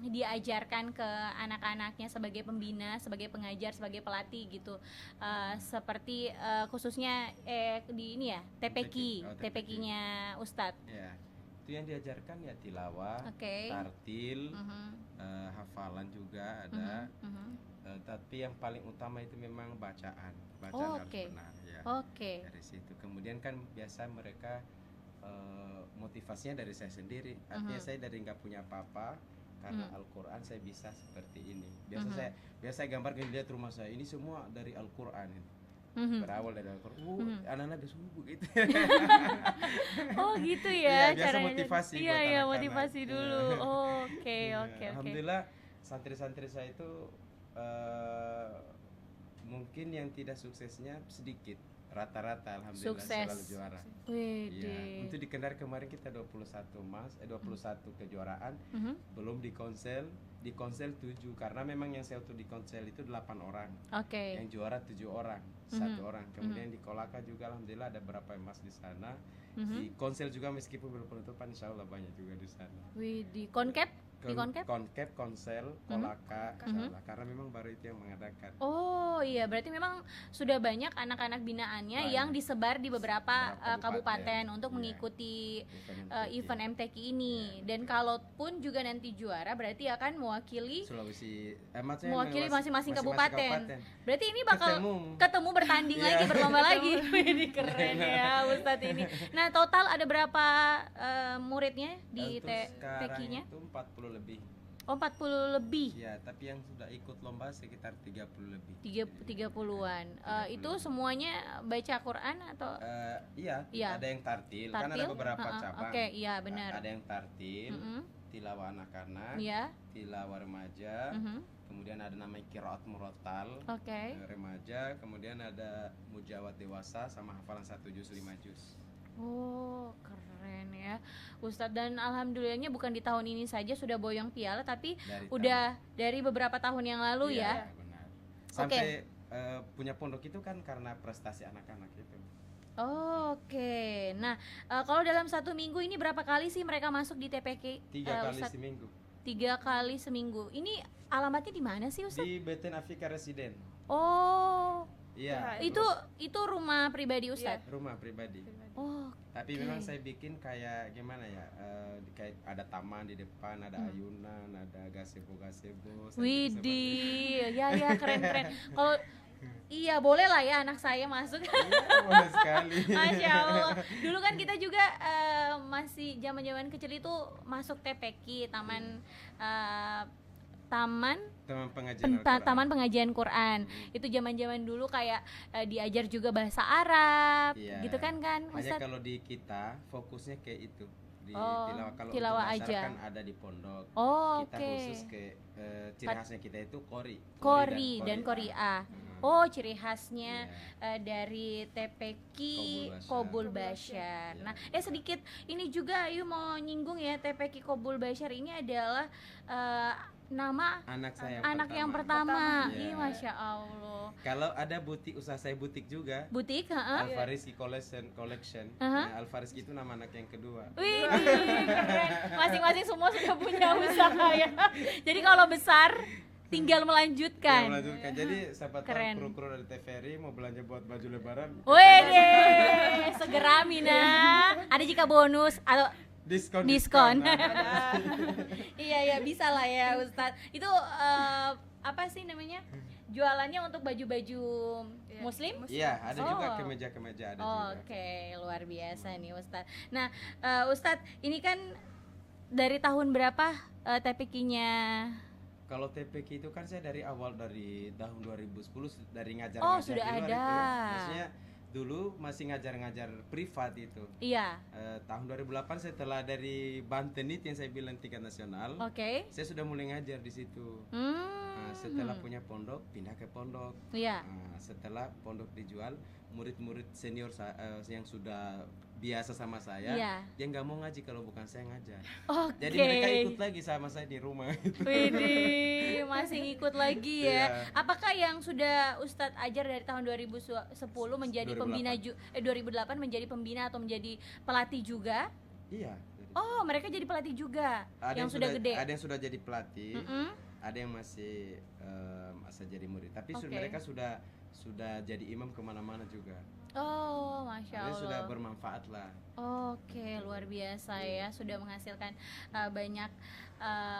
diajarkan ke anak-anaknya sebagai pembina, sebagai pengajar, sebagai pelatih gitu, seperti khususnya di ini ya TPQ, Oh, TPQ-nya Ustadz. Ya, itu yang diajarkan ya tilawah, Oke. tartil, Mhm, hafalan juga ada. mhm. Tapi yang paling utama itu memang bacaan Oh, harus oke. benar ya. Oke. Dari situ kemudian kan biasa mereka motivasinya dari saya sendiri, artinya saya dari nggak punya apa-apa karena Al-Quran saya bisa seperti ini. Biasa saya gambarkan lihat rumah saya ini semua dari Al-Quran ini. Mhm. Berawal dari Al-Quran. Anak-anak bersungguh gitu. Oh gitu Iya, ya biasa caranya. motivasi Iya buat iya anak-anak. motivasi dulu. Iya. Oke Iya, oke. Alhamdulillah santri-santri saya itu mungkin yang tidak suksesnya sedikit. Rata-rata alhamdulillah Sukses. selalu juara. Wede. Iya, untuk di Kendari kemarin kita 21 emas, 21 kejuaraan, Mhm. belum di konsel 7 karena memang yang saya untuk di konsel itu 8 orang. Oke. Yang juara 7 orang, 1 orang. Kemudian di Kolaka juga alhamdulillah ada beberapa emas di sana. Di konsel juga meskipun belum penutupan insyaallah banyak juga di sana. Widi konkep di konkep. Konkep, konsel, Kolaka, insyaallah karena memang baru itu yang mengadakan. Oh iya berarti memang sudah banyak anak-anak binaannya Banyak. yang disebar di beberapa Beberapa kabupaten kabupaten. untuk Iya. mengikuti Event event MTQ ini. Iya, Dan kalaupun juga nanti juara berarti akan mewakili Sulawesi, maksudnya mewakili masing-masing kabupaten. kabupaten. Berarti ini bakal Ketemu. ketemu bertanding lagi, Iya. berlomba lagi. Ini keren ya Ustadz ini. Nah total ada berapa muridnya di Untuk sekarang TPQ-nya? itu 40 lebih. Oh 40 lebih. Ya, tapi yang sudah ikut lomba sekitar 30 lebih. 30-an. Itu semuanya baca Quran atau Iya, Iya. ada yang tartil, kan ada tartil? beberapa Heeh, cabang. Oke, iya benar. Ada yang tartil, Mm-mm. tilawah anak-anak, Iya. tilawah remaja, Mhm. kemudian ada namanya qiraat murattal Oke. remaja, kemudian ada mujawad dewasa sama hafalan 1 juz 5 juz. Oh, keren ya. Ustadz, dan alhamdulillahnya bukan di tahun ini saja sudah boyong piala tapi Dari udah dari beberapa tahun yang lalu ya. Iya, benar. Sampai punya pondok itu kan karena prestasi anak-anak itu. Oh, oke. Nah, kalau dalam satu minggu ini berapa kali sih mereka masuk di TPQ? 3 kali Ustadz? seminggu 3 kali seminggu. Ini alamatnya di mana sih Ustadz? di Beten Afrika Residen. Oh, Iya. itu rumah pribadi Ustadz. Rumah pribadi. Oh, Tapi oke. memang saya bikin kayak gimana ya? Kayak ada taman di depan, ada ayunan, ada gazebo. saya bikin seperti itu. Widih, ya keren. Kalau iya boleh lah ya anak saya masuk. Iya, boleh sekali. Masya Allah. Dulu kan kita juga masih zaman-zaman kecil itu masuk TPQ, taman Taman pengajian Al-Quran. pengajian Quran. Itu zaman-zaman dulu kayak diajar juga bahasa Arab, Iya. gitu kan Hanya Ustadz? kalau di kita fokusnya kayak itu di Oh, tilawah. Kalau tilawah untuk dasar aja. kan ada di pondok. Oh, Kita oke. khusus ke ciri khasnya kita itu Qori dan Qori'ah. Oh, ciri khasnya Iya. dari TPQ Qobul Qobul Bashar. Iya. Nah, sedikit ini juga Ayu mau nyinggung ya, TPQ Qobul Bashar ini adalah nama Anak saya anak yang pertama. Iya. Ih, Masya Allah. Kalau ada butik, usaha saya butik juga. Butik, heeh. Alfariski Collection. Aha. Nah, Alfariski itu nama anak yang kedua. Wih, keren. Masing-masing semua sudah punya usaha ya. Jadi kalau besar tinggal Kita melanjutkan. melanjutkan. Jadi siapa tahu Keren. kru-kru dari TVRI mau belanja buat baju lebaran. Wede, segera Mina. Ada jika bonus atau diskon. Nah, Iya bisa lah ya Ustadz. Itu apa sih namanya? jualannya untuk baju-baju Iya, muslim? Iya, ada juga Oh. kemeja-kemeja ada juga. Oke, luar biasa nih Ustadz. Nah, Ustadz, ini kan dari tahun berapa TPQ-nya? Kalau TPQ itu kan saya dari awal dari tahun 2010 dari ngajar Oh, ngajar sudah di luar ada. itu. Maksudnya dulu masih ngajar-ngajar privat itu. Iya. Tahun 2008 setelah dari Banten itu yang saya bilang tingkat nasional, Oke. saya sudah mulai ngajar di situ. Hmm. Setelah punya pondok pindah ke pondok. Iya. Setelah pondok dijual, murid-murid senior yang sudah biasa sama saya, Iya. dia nggak mau ngaji kalau bukan saya ngajar. Oke. Jadi mereka ikut lagi sama saya di rumah. Widih, masih ngikut lagi ya. Iya. Apakah yang sudah Ustadz ajar dari tahun 2010 menjadi 2008. pembina 2008 menjadi pembina atau menjadi pelatih juga? Iya. Oh, mereka jadi pelatih juga Ada yang sudah gede. Ada yang sudah jadi pelatih, Mm-mm. ada yang masih masa jadi murid. Tapi Oke. mereka sudah jadi imam kemana-mana juga. Oh, masya Jadi sudah Allah. bermanfaat lah. Oke, luar biasa ya, sudah menghasilkan banyak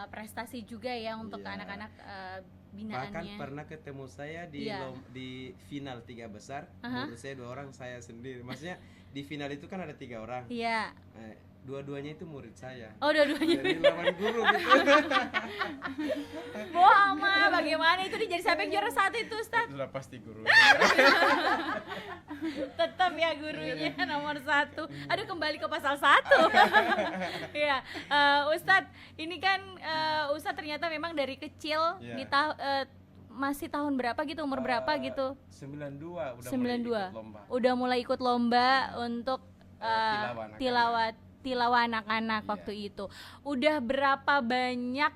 prestasi juga ya untuk Iya. anak-anak Bahkan binaannya. pernah ketemu saya di Iya. di final 3 besar. Aha. Menurut saya 2 orang, saya sendiri. Maksudnya di final itu kan ada 3 orang. Iya. Dua-duanya itu murid saya. Oh, dua-duanya. Jadi lawan guru gitu. Wah, Ma, bagaimana itu dia jadi siapa yang juara satu itu, Ustadz? Sudah pasti guru. Tetap ya gurunya nomor 1. Aduh, kembali ke pasal 1. Iya, Ustadz, ini kan Ustadz ternyata memang dari kecil Iya. di masih tahun berapa gitu, umur berapa gitu? 92 udah 92. mulai ikut lomba. Udah mulai ikut lomba untuk tilawah anak-anak Iya. waktu itu. Udah berapa banyak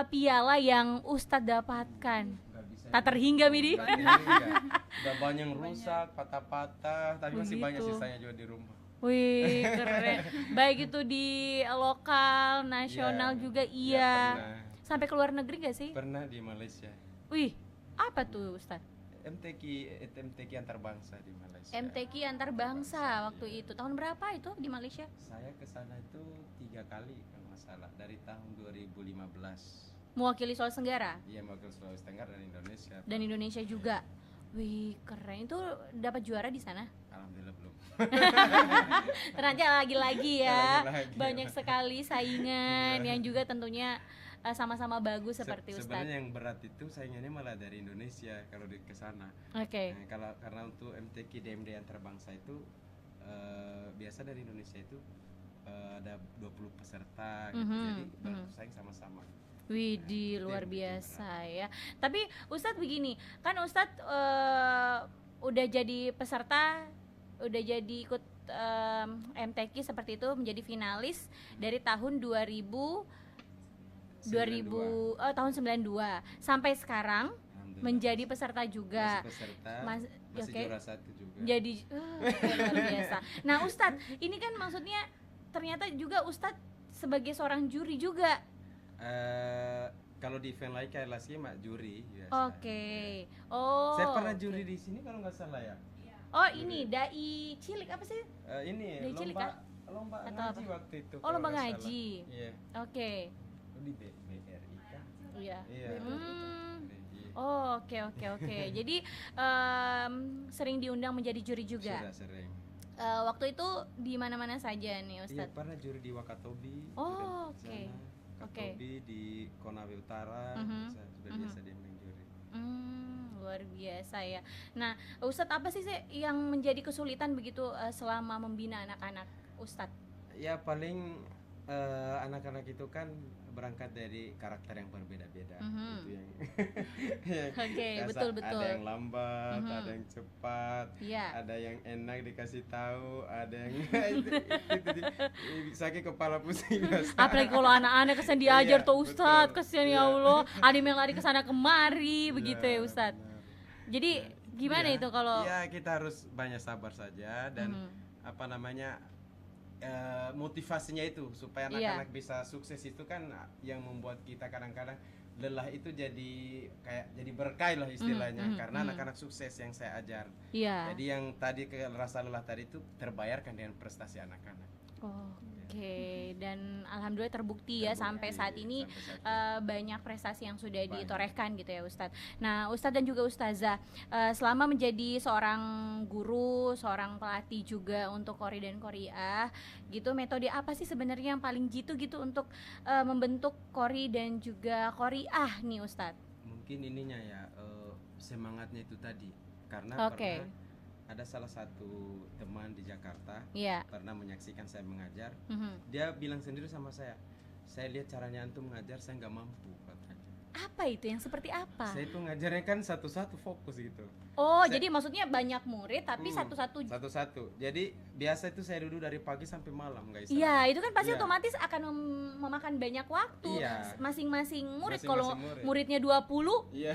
piala yang Ustadz dapatkan? Nggak bisa Tak terhingga, Midi. Nggak terhingga. Udah banyak yang rusak, patah-patah, tapi masih banyak Begitu. sisanya juga di rumah. Wih, keren. Baik itu di lokal, nasional Iya. juga Iya, iya. pernah. Sampai ke luar negeri gak sih? Pernah di Malaysia. Wih, apa tuh Ustadz? MTQ antar bangsa di Malaysia. MTQ antar bangsa waktu itu. Tahun berapa itu di Malaysia? Saya ke sana itu 3 kali kalau nggak salah, dari tahun 2015. Mewakili Sulawesi Tenggara Iya, mewakili Sulawesi Tenggara dan Indonesia. dan Indonesia juga. Wih, keren. Itu dapat juara di sana? Alhamdulillah belum. Ternyata lagi-lagi ya. Lagi-lagi. Banyak sekali saingan yang juga tentunya sama-sama bagus seperti Sebenarnya Ustadz. yang berat itu saingannya malah dari Indonesia kalau di kesana. Oke. Karena untuk MTQ DMD antar bangsa itu biasa dari Indonesia itu ada 20 peserta gitu. Mhm, Jadi mhm. bersaing sama-sama. Widih, Itu luar yang bikin biasa ya. Tapi Ustadz begini, kan Ustadz udah jadi peserta, udah jadi ikut MTQ seperti itu, menjadi finalis dari tahun 2000 tahun 92 sampai sekarang Alhamdulillah. menjadi peserta juga. Masih peserta, Mas- masih oke. juara 1 juga. Jadi luar biasa. Nah, Ustadz, ini kan maksudnya ternyata juga Ustadz sebagai seorang juri juga. Kalau di event lain kayak lagi mak juri biasa. Oke. Oh. Saya pernah oke. juri di sini kalau nggak salah ya. Oh, ini dai cilik apa sih? Ini Dari cilik, lomba Atau ngaji apa? waktu itu. Oh, kalau lomba nggak salah. ngaji. Iya. Oke. Di BRI kan? Iya. Iya. Hmm. BRI. Oh, oke. Jadi sering diundang menjadi juri juga. Sudah sering. Waktu itu di mana-mana saja nih, Iya, Ustadz? pernah juri di Wakatobi. Oh, sudah di oke. sana. Oke. Wakatobi di Konawe Utara. Mhm. Sudah biasa dia main juri. Luar biasa ya. Nah, Ustadz, apa sih yang menjadi kesulitan begitu selama membina anak-anak, Ustadz? Ya paling anak-anak itu kan berangkat dari karakter yang berbeda-beda. Mhm. Itu yang Oke, biasa, betul. ada yang lambat, Mhm. ada yang cepat, Iya. ada yang enak dikasih tahu, ada yang sakit kepala pusing biasa. Apalagi kalau anak-anak kesian diajar Iya, tuh Ustadz, betul. kesian ya Iya. Allah. Ada yang lari ke sana kemari, begitu ya Iya, Ustadz. benar. Jadi gimana Iya. itu kalau Ya kita harus banyak sabar saja dan Mhm. apa namanya motivasinya itu supaya Iya. anak-anak bisa sukses itu kan yang membuat kita kadang-kadang lelah itu jadi kayak jadi berkah lah istilahnya karena anak-anak sukses yang saya ajar. Iya. Jadi yang tadi rasa lelah tadi itu terbayarkan dengan prestasi anak-anak. Oke, dan alhamdulillah terbukti ya sampai saat ini banyak prestasi yang sudah ditorehkan gitu ya Ustadz. Nah Ustadz dan juga Ustazah, selama menjadi seorang guru, seorang pelatih juga untuk Qori dan Qoriah gitu, metode apa sih sebenarnya yang paling jitu gitu untuk membentuk Qori dan juga Qoriah nih Ustadz? Mungkin ininya ya, semangatnya itu tadi, karena Oke. pernah ada salah satu teman di Jakarta Iya. pernah menyaksikan saya mengajar. Dia bilang sendiri sama saya lihat caranya antum mengajar, saya nggak mampu katanya. Apa itu yang seperti apa? Saya itu ngajarnya kan satu-satu fokus gitu. Oh, jadi maksudnya banyak murid tapi satu-satu. Satu-satu. Jadi biasa itu saya duduk dari pagi sampai malam, guys. Iya, itu kan pasti Iya. otomatis akan memakan banyak waktu. Iya. Masing-masing murid. Masing-masing Kalau murid. muridnya 20, Iya.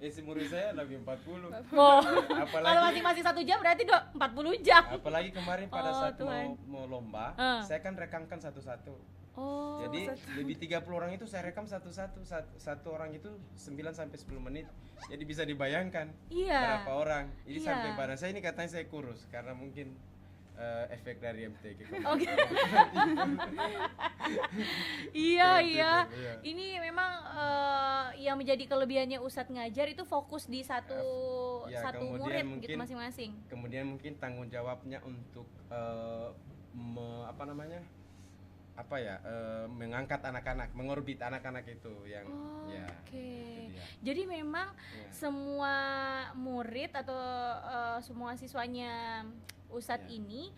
Isi murid saya lagi 40. oh, Apalagi kalau masing-masing 1 jam berarti 40 jam. apalagi kemarin pada Oh, saat Tuhan. mau lomba, saya kan rekamkan satu-satu. Oh, Jadi lebih 30 orang itu saya rekam satu-satu. Satu orang itu 9 sampai 10 menit. Jadi bisa dibayangkan iya. berapa orang. Jadi Iya. sampai badan saya ini katanya saya kurus karena mungkin efek dari MTQ. Oke. Iya, Seperti iya. itu, iya. Ini memang yang menjadi kelebihannya Ustadz ngajar itu fokus di satu Ya, satu kemudian murid gitu mungkin- masing-masing. Kemudian mungkin tanggung jawabnya untuk mengangkat anak-anak, mengorbit anak-anak itu yang ya. Oke. itu dia. Jadi memang Ya. semua murid atau semua siswanya Ustadz Ya. ini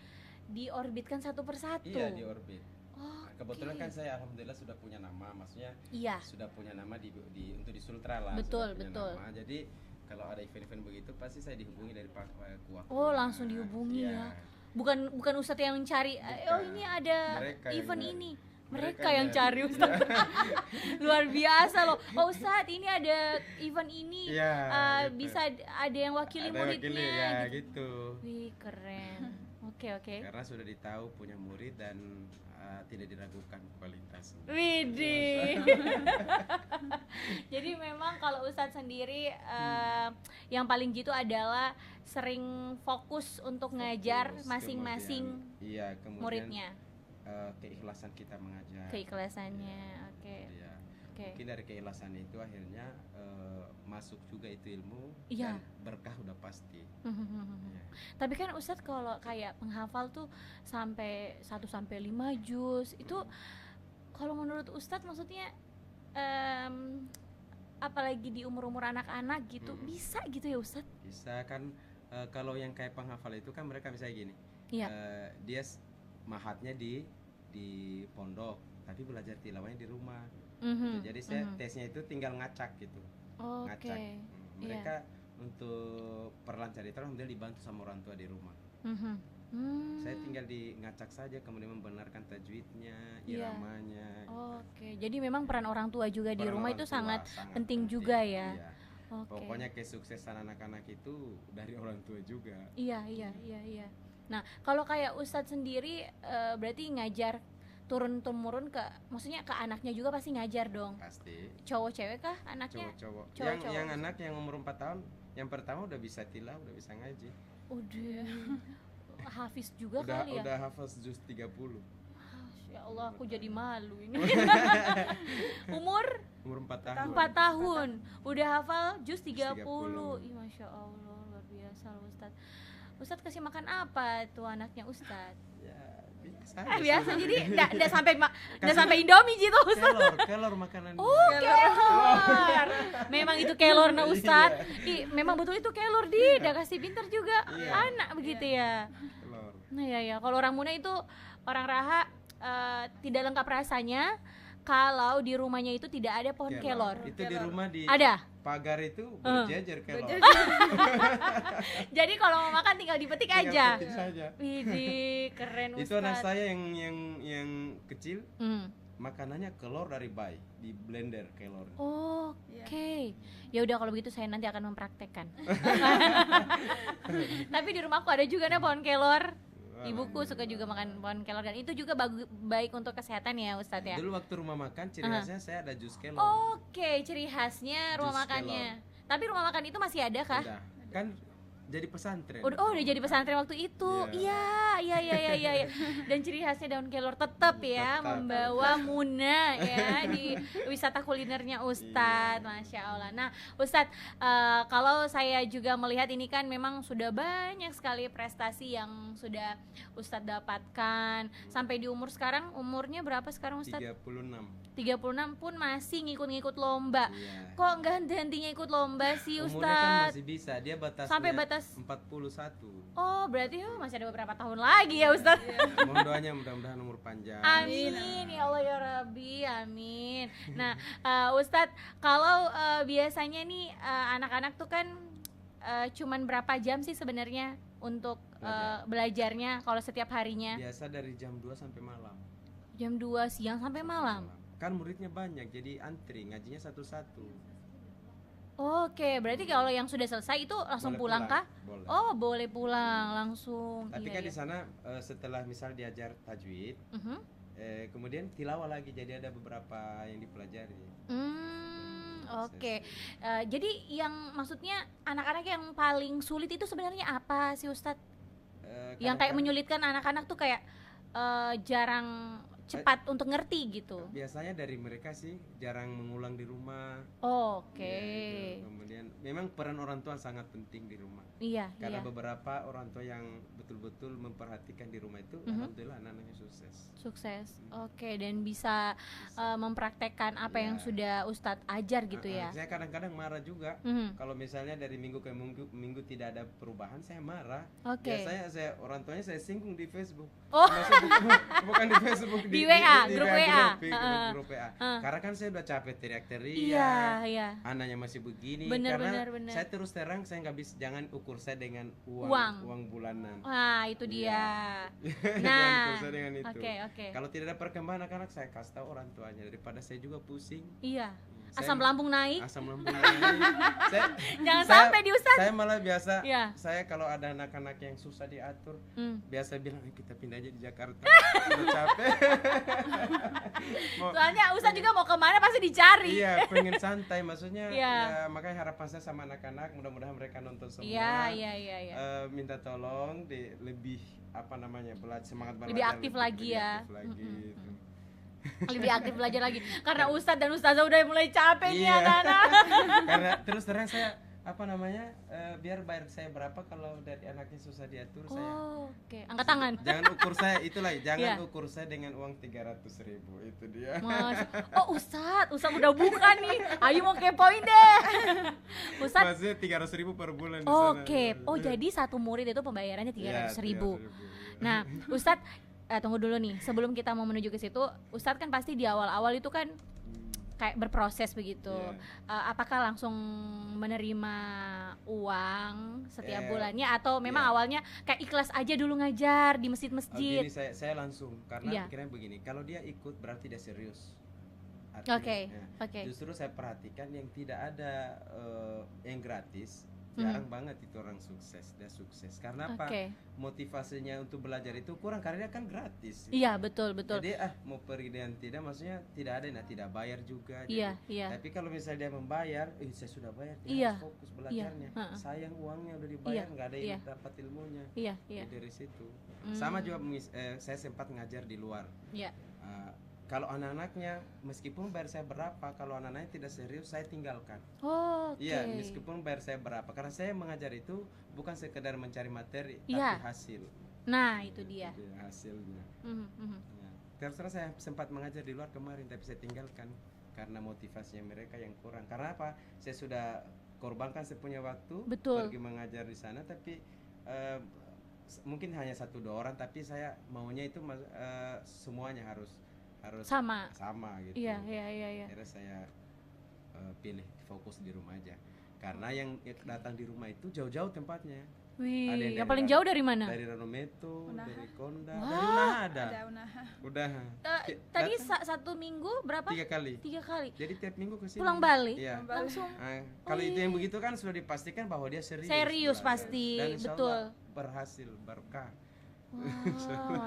diorbitkan satu persatu. Iya, di orbit. Oh, Kebetulan kan saya alhamdulillah sudah punya nama, maksudnya iya. sudah punya nama untuk di Sultra lah. Betul, sudah punya betul. nama. Jadi kalau ada event-event begitu pasti saya dihubungi dari Pak Kuah. Oh, langsung dihubungi ya. Bukan Ustadz yang cari, oh ini ada Mereka yang event nyari. ini. Mereka Mereka yang yang cari nyari. Ustadz. Luar biasa loh. Oh Ustadz, ini ada event ini. Iya, gitu. Bisa ada yang wakili Ada muridnya wakili, ya gitu. gitu. Wih, keren. Oke. Karena sudah ditahu punya murid dan tidak diragukan kualitasnya. Widih. Jadi memang kalau Ustadz sendiri yang paling jitu adalah sering fokus untuk ngajar Fokus, masing-masing kemudian muridnya. Keikhlasan kita mengajar. Keikhlasannya. Oke. Iya. Oke. Mungkin dari keikhlasan itu akhirnya masuk juga itu ilmu Iya. dan berkah udah pasti. Iya. Tapi kan Ustadz kalau kayak penghafal tuh sampai 1-5 juz itu kalau menurut Ustadz maksudnya apalagi di umur-umur anak-anak gitu bisa gitu ya Ustadz? Bisa kan, kalau yang kayak penghafal itu kan mereka misalnya gini. Iya. Dia mahatnya di pondok, tapi belajar tilawahnya di rumah. Gitu. Jadi saya tesnya itu tinggal ngacak gitu. Oke. Ngacak. Mereka untuk perlancar itu alhamdulillah dibantu sama orang tua di rumah. Saya tinggal di ngacak saja, kemudian membenarkan tajwidnya, Iya. iramanya. Oke. Jadi memang peran orang tua juga di Peran rumah orang itu tua sangat sangat penting juga ya. Iya. Oke. Pokoknya kesuksesan anak-anak itu dari orang tua juga. Iya. Nah, kalau kayak Ustadz sendiri berarti ngajar turun-temurun maksudnya ke anaknya juga pasti ngajar dong. Pasti. Cowok cewek kah anaknya? Cowok-cowok. Cowok-cowok. Yang anak yang umur 4 tahun, yang pertama udah bisa tilawah, udah bisa ngaji. Udah hafiz juga kali ya. Udah hafaz juz 30. Ya Allah, aku jadi malu ini. Umur Umur 4 tahun. 4 tahun udah hafal juz 30. 30. Ih, Masya Allah, luar biasa loh Ustadz. Ustadz kasih makan apa tuh anaknya Ustadz? Ya, biasa. Biasa jadi enggak sampai Indomie gitu Ustadz. Kelor makanan. Oh, kelor. Memang itu kelornya Ustadz. Memang betul itu kelor udah kasih pinter juga Iya. anak begitu ya. Kelor. Nah ya, kalau orang Muna itu orang Raha tidak lengkap rasanya kalau di rumahnya itu tidak ada pohon kelor. Itu di rumah di Ada. pagar itu berjejer kelor. Jadi kalau mau makan tinggal dipetik Tinggal aja. petik saja. Widih, keren Ustadz. Itu anak saya yang kecil, Hmm. makanannya kelor dari bayi, di blender kelor. Oke. Ya udah kalau begitu saya nanti akan mempraktekkan. Tapi di rumahku ada juga nih pohon kelor. Ibuku suka juga makan pohon kelor dan itu juga baik untuk kesehatan ya Ustadz ya. Dulu waktu rumah makan ciri khasnya saya ada jus kelor. Oke, ciri khasnya rumah Jus makannya. Tapi rumah makan itu masih ada kah? Udah. Kan jadi pesantren. Udah jadi pesantren waktu itu. Iya, iya. Dan ciri khasnya daun kelor tetap ya, Tetap. membawa Muna ya di wisata kulinernya Ustadz. Masya Allah. Nah Ustadz, kalau saya juga melihat ini kan memang sudah banyak sekali prestasi yang sudah Ustadz dapatkan. Sampai di umur sekarang, umurnya berapa sekarang Ustadz? 36 pun masih ngikut-ngikut lomba. Iya. Kok nggak henti-hentinya ikut lomba sih Umurnya kan Ustadz? masih bisa, dia batasnya Sampai batas 41. Oh, berarti masih ada beberapa tahun lagi ya Ustadz. Mohon doanya mudah-mudahan umur panjang. Amin ya Allah ya Rabbi, amin. Nah Ustadz, kalau biasanya nih anak-anak tuh kan cuman berapa jam sih sebenarnya untuk belajarnya kalau setiap harinya? Biasa dari jam 2 sampai malam. Jam 2 siang sampai malam? Kan muridnya banyak, jadi antri, ngajinya satu-satu. Oke, berarti kalau yang sudah selesai itu langsung Boleh pulang kah? Boleh. Oh, boleh pulang langsung. Tapi Iya, kan iya. di sana setelah misal diajar tajwid, Mhm. kemudian tilawah lagi, jadi ada beberapa yang dipelajari. Oke. Jadi yang maksudnya anak-anak yang paling sulit itu sebenarnya apa sih Ustadz? Yang kayak menyulitkan anak-anak tuh kayak jarang cepat untuk ngerti gitu. Biasanya dari mereka sih jarang mengulang di rumah. Oke. Ya, gitu. Kemudian memang peran orang tua sangat penting di rumah. Iya, Karena iya. beberapa orang tua yang betul-betul memperhatikan di rumah itu, alhamdulillah anak-anaknya sukses. Sukses. Oke, dan bisa mempraktekkan apa yang Ya. sudah Ustadz ajar gitu ya. Saya kadang-kadang marah juga. Mhm. Kalau misalnya dari minggu ke minggu tidak ada perubahan, saya marah. Oke. Biasanya orang tuanya saya singgung di Facebook. Oh. Maksudnya bukan di Facebook, Di WA, grup WA. grup WA. Karena kan saya udah capek teriak-teriak. Iya. Anaknya masih begini. Bener. Karena saya terus terang, saya nggak bisa, jangan ukur saya dengan uang bulanan. Wah, itu dia. Jangan Nah. ukur saya dengan itu. Oke. Kalau tidak ada perkembangan anak-anak, saya kasih tahu orang tuanya, daripada saya juga pusing. Iya. Saya- Asam lambung naik. Asam lambung naik. Jangan saya- sampai di Ustadz. Saya malah biasa, Iya. saya kalau ada anak-anak yang susah diatur, biasa bilang kita pindah aja di Jakarta. Udah capek. Soalnya Ustadz juga mau kemana pasti dicari. Iya, pengen santai, maksudnya. Iya. Ya, makanya harapan saya sama anak-anak, mudah-mudahan mereka nonton semua. Iya. Minta tolong lebih belajar, semangat belajar, Lebih aktif lagi ya. aktif lagi, gitu. Lebih aktif belajar lagi. Karena Ustadz dan Ustazah udah mulai capek nih Iya. anak-anak. Karena terus terang saya biar bayar saya berapa kalau dari anaknya susah diatur. Saya Oke, angkat tangan. jangan ukur saya itulah, jangan Iya. ukur saya dengan uang 300.000, itu dia. Oh Ustadz udah buka nih. Ayo mau kepoin deh. Ustadz. Maksudnya 300.000 per bulan di sana. Oke. Oh jadi satu murid itu pembayarannya 300.000. 300.000. Nah Ustadz, tunggu dulu nih. Sebelum kita mau menuju ke situ, Ustadz kan pasti di awal-awal itu kan kayak berproses begitu. Iya. Apakah langsung menerima uang setiap bulannya atau memang Iya. awalnya kayak ikhlas aja dulu ngajar di Oh, masjid-masjid? gini, saya langsung karena Iya. pikirnya begini, kalau dia ikut berarti dia serius. Oke. Ya. Justru saya perhatikan yang tidak ada yang gratis, jarang banget itu orang sukses, dia sukses. Karena apa? Oke. Motivasinya untuk belajar itu kurang karena dia kan gratis. Iya betul. Jadi mau pergi dan tidak, maksudnya tidak ada, tidak bayar juga. Iya, jadi. iya. Tapi kalau misalnya dia membayar, saya sudah bayar, dia Iya. harus fokus belajarnya. Iya, Sayang uangnya udah dibayar, Iya, nggak ada iya. yang dapat ilmunya. Iya. Jadi dari situ. Sama juga saya sempat ngajar di luar. Iya. Kalau anak-anaknya meskipun bayar saya berapa, kalau anak-anaknya tidak serius saya tinggalkan. Oke. Iya, meskipun bayar saya berapa, karena saya mengajar itu bukan sekedar mencari materi, Iya. tapi hasil. Nah itu dia. Jadi hasilnya. Mhm. Ya. Terus terang saya sempat mengajar di luar kemarin, tapi saya tinggalkan karena motivasinya mereka yang kurang. Karena apa? Saya sudah korbankan sepunya waktu Betul. pergi mengajar di sana, tapi mungkin hanya 1-2 orang, tapi saya maunya itu semuanya harus Sama. gitu. Iya. Akhirnya saya pilih fokus di rumah aja, karena yang datang di rumah itu jauh-jauh tempatnya. Ada Wih, yang yang dari paling jauh dari mana? Dari Ranometo, Unaha. dari Konda, Wah. dari Unaha ada. Ada Unaha. Udah. Tadi Datang satu minggu berapa? 3 kali. 3 kali. Jadi tiap minggu ke sini. Pulang balik? Iya. Langsung. Kalau itu iya. yang begitu kan sudah dipastikan bahwa dia serius. Serius belajar. pasti, Dan insya betul. Allah berhasil, berkah. Wah,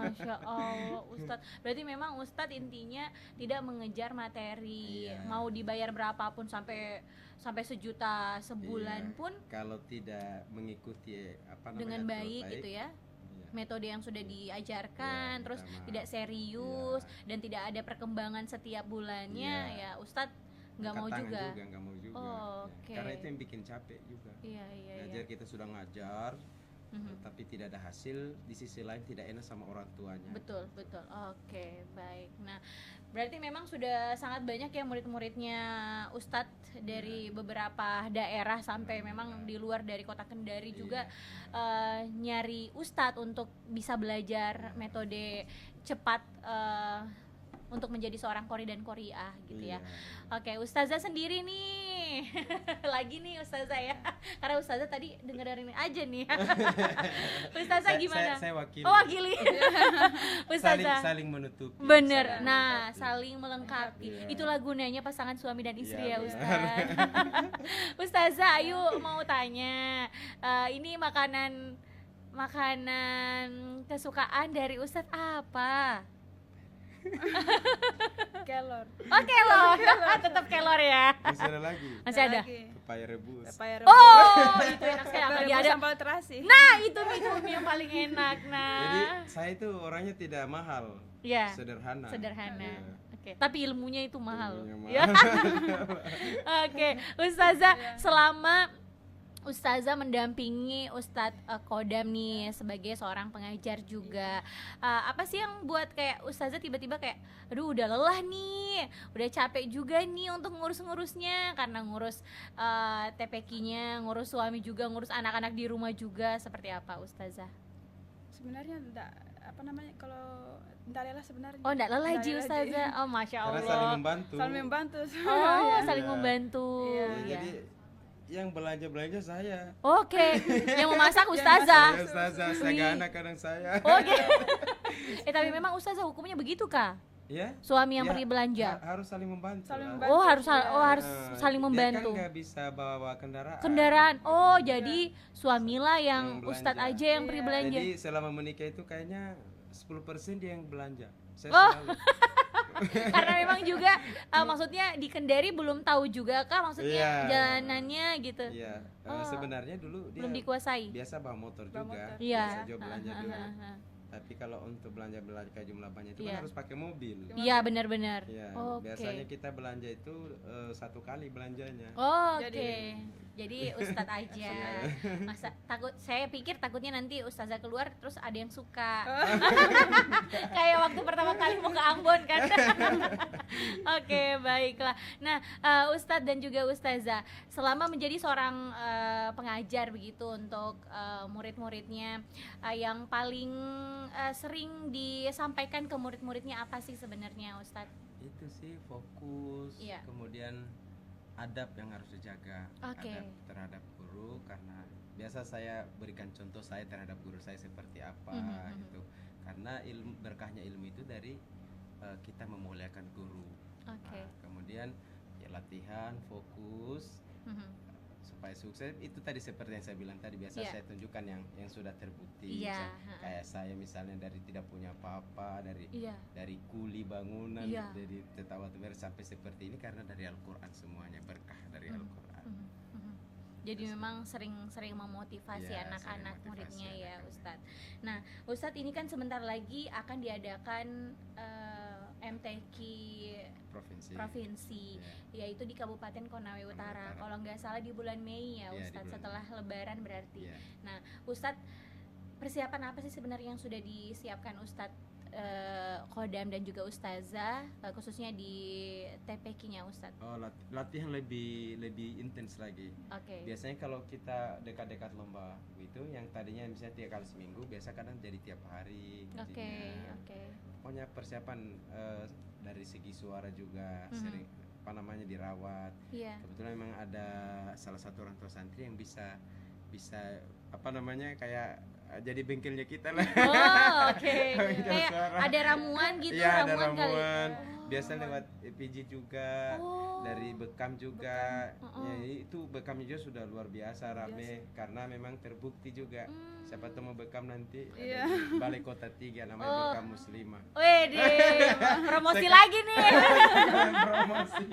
Masya Allah, Ustadz. Berarti memang Ustadz intinya tidak mengejar materi, Iya. mau dibayar berapapun sampai 1 juta sebulan Iya. pun Kalau tidak mengikuti dengan aturan baik gitu ya. Iya. metode yang sudah diajarkan, Ya, terus pertama. tidak serius Iya. dan tidak ada perkembangan setiap bulannya, Iya. ya Ustadz nggak mau Angkat juga. tangan nggak mau juga. Oh, Ya, oke. karena itu yang bikin capek juga. Iya iya iya. Ngajar kita sudah ngajar, Mhm. tapi tidak ada hasil, di sisi lain tidak enak sama orang tuanya. Betul betul. Oke baik. Nah berarti memang sudah sangat banyak ya murid-muridnya Ustadz dari beberapa daerah sampai memang di luar dari kota Kendari juga nyari Ustadz untuk bisa belajar metode cepat untuk menjadi seorang qori dan qoriah gitu ya. Oke, Ustazah sendiri nih. Lagi nih Ustazah ya. Karena Ustazah tadi dengerin aja nih. Ustazah gimana? Saya wakili. Oh, wakili. Ustazah. Saling menutupi. Bener. saling Nah, melengkapi. saling melengkapi. Iya. Itulah gunanya pasangan suami dan istri Iya, ya, benar. Ustaz. Ustazah, ayo mau tanya. Ini makanan kesukaan dari Ustadz apa? Kelor. Oh, kelor. Tetap kelor ya. Masih ada lagi. Masih ada. Lagi. Pepaya rebus. Pepaya rebus. Oh, itu enak sekali. Pepaya Apalagi rebus ada. sambal terasi. Nah, itu yang paling enak. Nah. Jadi saya itu orangnya tidak mahal, Ya, sederhana. sederhana. Iya. Oke, tapi ilmunya itu mahal. Ilmunya Ya. Oke, Ustazah, selama Ustazah mendampingi Ustadz Qodam nih sebagai seorang pengajar juga, apa sih yang buat kayak Ustazah tiba-tiba kayak, aduh udah lelah nih, udah capek juga nih untuk ngurus-ngurusnya, karena ngurus TPQ-nya, ngurus suami juga, ngurus anak-anak di rumah juga, seperti apa Ustazah? Sebenarnya enggak apa namanya kalau enggak lelah sebenarnya. Oh, enggak lelah Enggak Ji lelah, Ji. Ustazah, oh Masya Karena Allah. saling membantu. Saling membantu. Oh, Iya. saling Iya. membantu. Iya. Iya. Jadi yang belanja saya. Oke, yang memasak Ustazah. Saya Ustazah, saya Wih. gak anak kadang saya. Oke. Tapi memang Ustazah hukumnya begitu kah? Ya. Suami yang Ya, pergi belanja. harus saling membantu. Saling lah. membantu. Oh, harus Iya. saling Dia membantu. kan nggak bisa bawa kendaraan. Kendaraan. Oh, jadi suamilah yang Yang belanja. Ustadz aja yang pergi Iya. belanja. Jadi selama menikah itu kayaknya 10% dia yang belanja. Saya Oh. selalu. Karena memang juga maksudnya di Kendari belum tahu juga kah maksudnya Iya. jalanannya gitu. Iya. Oh. Sebenarnya dulu dia Belum dikuasai. biasa bawa motor Bawa juga. motor. Iya. Biasa juga belanja dulu. Ah. Tapi kalau untuk belanja kayak jumlah banyak itu Iya. kan harus pakai mobil. Iya, benar-benar. Iya. Oke. Biasanya kita belanja itu satu kali belanjanya. Oke. Jadi- Jadi Ustadz aja. Masa saya pikir takutnya nanti Ustazah keluar terus ada yang suka. Kayak waktu pertama kali mau ke Ambon kan. Oke, baiklah. Nah, Ustadz dan juga Ustazah, selama menjadi seorang pengajar begitu untuk murid-muridnya, yang paling sering disampaikan ke murid-muridnya apa sih sebenarnya Ustadz? Itu sih fokus, Iya. kemudian adab yang harus dijaga. Oke. Adab terhadap guru, karena biasa saya berikan contoh saya terhadap guru saya seperti apa gitu. Karena berkahnya ilmu itu dari kita memuliakan guru. Oke. Nah, kemudian ya latihan, fokus supaya sukses. Itu tadi seperti yang saya bilang tadi, biasa Iya. saya tunjukkan yang sudah terbukti. Iya, Kayak saya misalnya dari tidak punya apa-apa, Iya. dari kuli bangunan, Iya. jadi tetap sampai seperti ini karena dari Al-Quran, semuanya berkah dari Al-Quran. Jadi memang sering memotivasi Iya, anak-anak sering muridnya motivasi ya anak-anak. Ustadz. Nah Ustadz ini kan sebentar lagi akan diadakan MTQ provinsi, Iya. yaitu di Kabupaten Konawe Utara. Utara. Kalau nggak salah di bulan Mei ya Iya, di Ustadz, bulan setelah Lebaran berarti. Iya. Nah Ustadz, persiapan apa sih sebenarnya yang sudah disiapkan Ustadz Qodam dan juga Ustazah, khususnya di TPQ-nya Ustadz? Oh, latihan lebih intens lagi. Oke. Biasanya kalau kita dekat-dekat lomba itu, yang tadinya misalnya 3 kali seminggu, biasa kadang jadi tiap hari. Oke, jadinya. oke. Pokoknya persiapan dari segi suara juga sering dirawat. Iya. Kebetulan memang ada salah satu orang tua santri yang bisa kayak jadi bengkelnya kita lah. Oh, oke. Bengkel Kayak suara. ada ramuan gitu, Iya, ada ramuan kali. ramuan. Oh. Biasa lewat pijit juga, Oh. dari bekam juga. Bekam. Ya, itu bekamnya juga sudah luar biasa rame karena memang terbukti juga. Siapa tahu mau bekam nanti ada Iya. di Balai Kota 3 namanya Oh. Bekam Muslimah. Wede, promosi lagi nih. Promosi.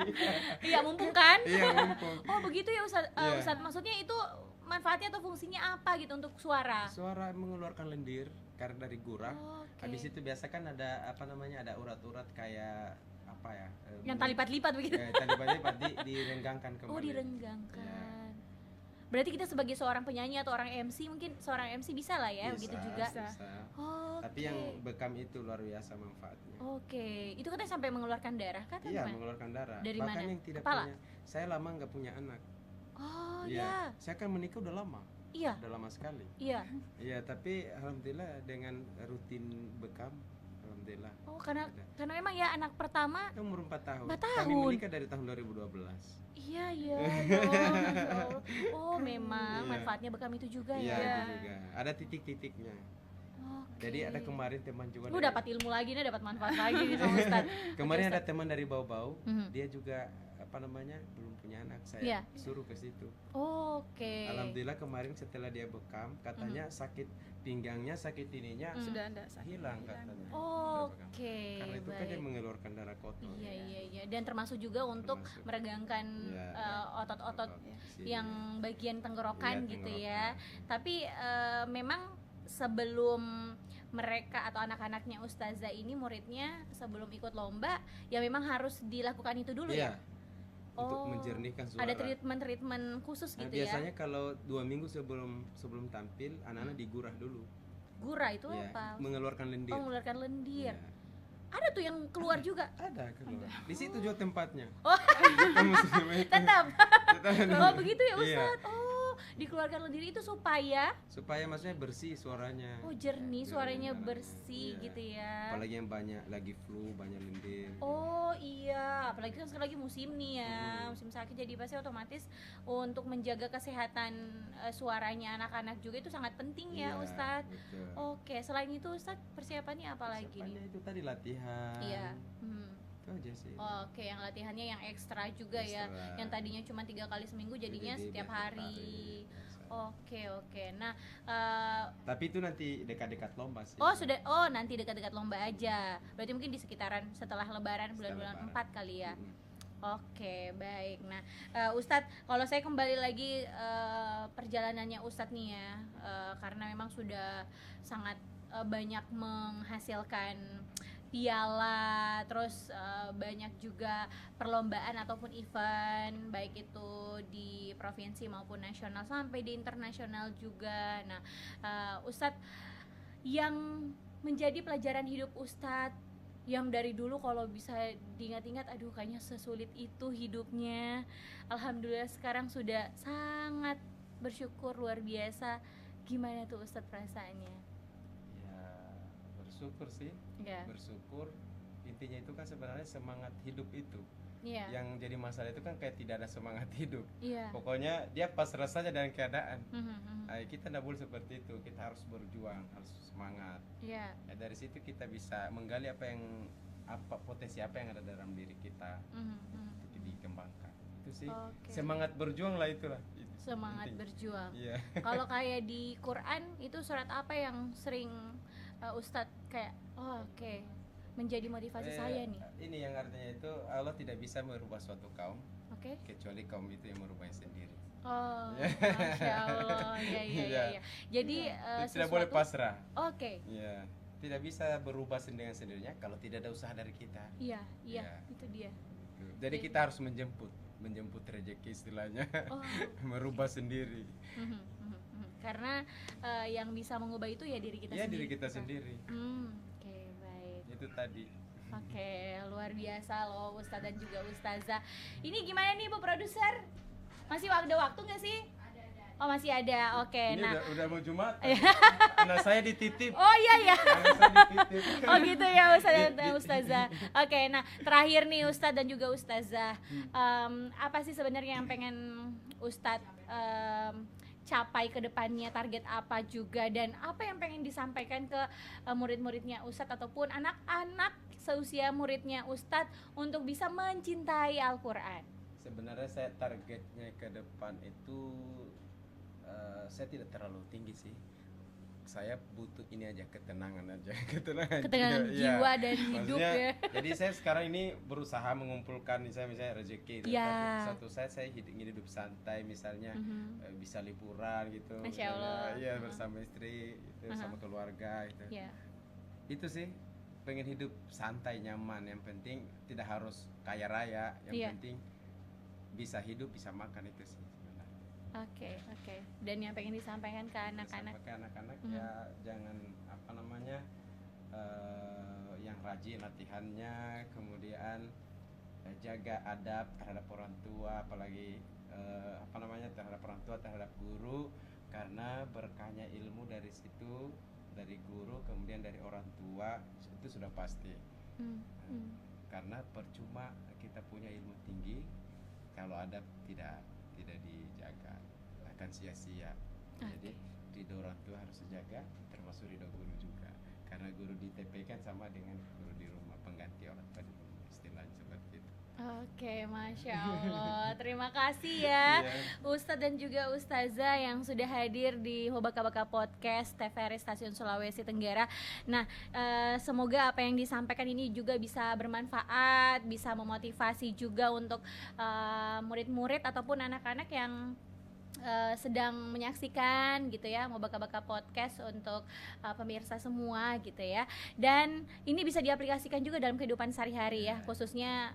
Iya, mumpung kan? Iya, mumpung. Oh, begitu ya Ustadz. Iya. Maksudnya itu manfaatnya atau fungsinya apa gitu untuk suara? Suara mengeluarkan lendir. karena dari gurah. Oke. Habis itu biasa kan ada apa namanya, ada urat-urat kayak apa ya? Yang tali lipat-lipat begitu. Tali lipat direnggangkan kembali. Oh, direnggangkan. Ya. Berarti kita sebagai seorang penyanyi atau orang MC, mungkin seorang MC bisa lah ya, begitu juga. Bisa. Oke. Tapi yang bekam itu luar biasa manfaatnya. Oke, itu katanya sampai mengeluarkan darah kah? Atau Iya, gimana? mengeluarkan darah. Dari Bahkan mana? yang tidak Kepala? punya, saya lama nggak punya anak. Oh Iya. ya, Saya kan menikah udah lama, iya, udah lama sekali. iya. Iya, tapi alhamdulillah dengan rutin bekam, alhamdulillah. Oh, karena Ada. memang ya anak pertama. Kan umur 4 tahun. 4 Kami tahun. menikah dari tahun 2012. Iya, iya. Oh, Masya Allah. Oh, memang Iya. manfaatnya bekam itu juga Iya, ya. itu juga. Ada titik-titiknya. Oke. Jadi ada kemarin teman juga. Lu dapat ilmu lagi nih, dapat manfaat lagi nih sama Ustaz. Kemarin Oke, ada teman dari Bau-Bau, Mhm. dia juga apa namanya belum punya anak, saya Iya. suruh ke situ. Oke. Alhamdulillah kemarin setelah dia bekam, katanya sakit pinggangnya, sakit ininya Sudah ada sakit. hilang katanya. Oke. Karena itu kan dia Baik. mengeluarkan darah kotor. Iya, iya, iya. Dan termasuk juga untuk Termasuk. meregangkan Iya, otot-otot sini. yang bagian tenggorokan Iya, gitu tenggorokan. ya. Tapi memang sebelum mereka atau anak-anaknya Ustazah ini, muridnya, sebelum ikut lomba ya memang harus dilakukan itu dulu Iya. ya. Untuk menjernihkan suara. Ada treatment khusus Nah, gitu biasanya ya. kalau 2 minggu sebelum tampil, anak-anak digurah dulu. Gura itu Ya, apa? mengeluarkan lendir. Oh, mengeluarkan lendir. Iya. Ada tuh yang keluar juga. Ada keluar. Di situ juga tempatnya. Oh. Kamu sudah- Tetap. Tetap. Oh, begitu ya Iya. Ustaz. Oh, dikeluarkan lendir itu supaya Supaya maksudnya bersih suaranya. jernih, Ya, suaranya jernih, bersih iya. gitu ya. Apalagi yang banyak lagi flu, banyak lendir. Oh iya, apalagi kan sekarang lagi musim nih ya, Hmm. musim sakit, jadi pasti otomatis untuk menjaga kesehatan suaranya anak-anak juga itu sangat penting ya, Iya, Ustadz. betul. Oke, selain itu Ustadz persiapannya apa lagi Persiapannya nih? itu tadi latihan. Iya. Itu aja sih. Oke, yang latihannya yang ekstra juga ya, Ekstra. yang tadinya cuma 3 kali seminggu jadinya Jadi setiap tiap hari. Biasa. Oke. Nah, Tapi itu nanti dekat-dekat lomba sih. nanti dekat-dekat lomba aja. Berarti mungkin di sekitaran setelah Lebaran, bulan-bulan Lebaran. 4 kali ya. Mm-mm. Oke, baik. Nah, Ustadz, kalau saya kembali lagi perjalanannya Ustadz nih ya, karena memang sudah sangat banyak menghasilkan piala, terus banyak juga perlombaan ataupun event, baik itu di provinsi maupun nasional sampai di internasional juga. Nah, Ustadz, yang menjadi pelajaran hidup Ustadz yang dari dulu kalau bisa diingat-ingat, aduh kayaknya sesulit itu hidupnya, alhamdulillah sekarang sudah sangat bersyukur luar biasa. Gimana tuh Ustadz perasaannya? Ya, bersyukur sih. Ya, Bersyukur. Intinya itu kan sebenarnya semangat hidup itu. iya, Yang jadi masalah itu kan kayak tidak ada semangat hidup. iya. Pokoknya dia pasrah saja dengan keadaan. Mhm. Kita tidak boleh seperti itu. Kita harus berjuang, harus semangat. Iya, Ya, dari situ kita bisa menggali potensi apa yang ada dalam diri kita untuk dikembangkan. Itu sih. Oke. Semangat berjuang lah itulah. Itu Semangat penting. berjuang. Iya. Kalau kayak di Quran itu surat apa yang sering Ustadz kayak, oh, oke, menjadi motivasi saya nih? Ini yang artinya itu Allah tidak bisa merubah suatu kaum Oke. kecuali kaum itu yang merubahnya sendiri. Oh, Ya. Masya Allah, ya. Iya. Jadi Tidak boleh sesuatu- pasrah. Oke, Ya, tidak bisa berubah dengan sendirinya kalau tidak ada usaha dari kita. iya, Iya. itu dia. Jadi kita harus menjemput rezeki istilahnya, Oh, merubah sendiri. karena yang bisa mengubah itu ya diri kita Ya, sendiri. diri kita sendiri. Oke, baik. Itu tadi. Oke, luar biasa loh Ustadz dan juga Ustazah. Ini gimana nih Bu Produser? Masih ada waktu nggak sih? Oh, masih ada. Oke, Ini nah. udah mau Jumat. Anak saya dititip. Oh iya ya. Anak saya dititip. Oh gitu ya Ustadz dan Ustazah. Oke, nah terakhir nih Ustadz dan juga Ustazah, apa sih sebenarnya yang pengen Ustadz capai ke depannya, target apa juga, dan apa yang pengen disampaikan ke murid-muridnya Ustadz ataupun anak-anak seusia muridnya Ustadz untuk bisa mencintai Al-Quran? Sebenarnya saya targetnya ke depan itu saya tidak terlalu tinggi sih. saya butuh ini aja, ketenangan aja, ketenangan jiwa dan hidup. Maksudnya, ya. Jadi saya sekarang ini berusaha mengumpulkan misalnya rezeki gitu. Ya. Tapi satu saya hidup santai misalnya, bisa liburan gitu. Masya Allah. Iya, bersama istri gitu, sama keluarga gitu. Ya. Itu sih, pengen hidup santai, nyaman. Yang penting tidak harus kaya raya, yang penting bisa hidup, bisa makan, itu sih. Oke. Dan yang pengen disampaikan ke anak-anak? Ke anak-anak ya jangan yang rajin latihannya, kemudian jaga adab terhadap orang tua, apalagi terhadap orang tua, terhadap guru, karena berkahnya ilmu dari situ, dari guru, kemudian dari orang tua, itu sudah pasti. Karena percuma kita punya ilmu tinggi kalau adab tidak dijaga, akan sia-sia. Jadi ridho orang tua harus dijaga, termasuk ridho guru juga, karena guru di TP kan sama dengan guru di rumah, pengganti orang tua di rumah, istilahnya seperti itu. Oke, Masya Allah. Terima kasih ya Ustadz dan juga Ustazah yang sudah hadir di Hobaka Baka Podcast TVRI Stasiun Sulawesi Tenggara. Nah, semoga apa yang disampaikan ini juga bisa bermanfaat, bisa memotivasi juga untuk murid-murid ataupun anak-anak yang sedang menyaksikan gitu ya Hobaka Baka Podcast, untuk pemirsa semua gitu ya. Dan ini bisa diaplikasikan juga dalam kehidupan sehari-hari ya, khususnya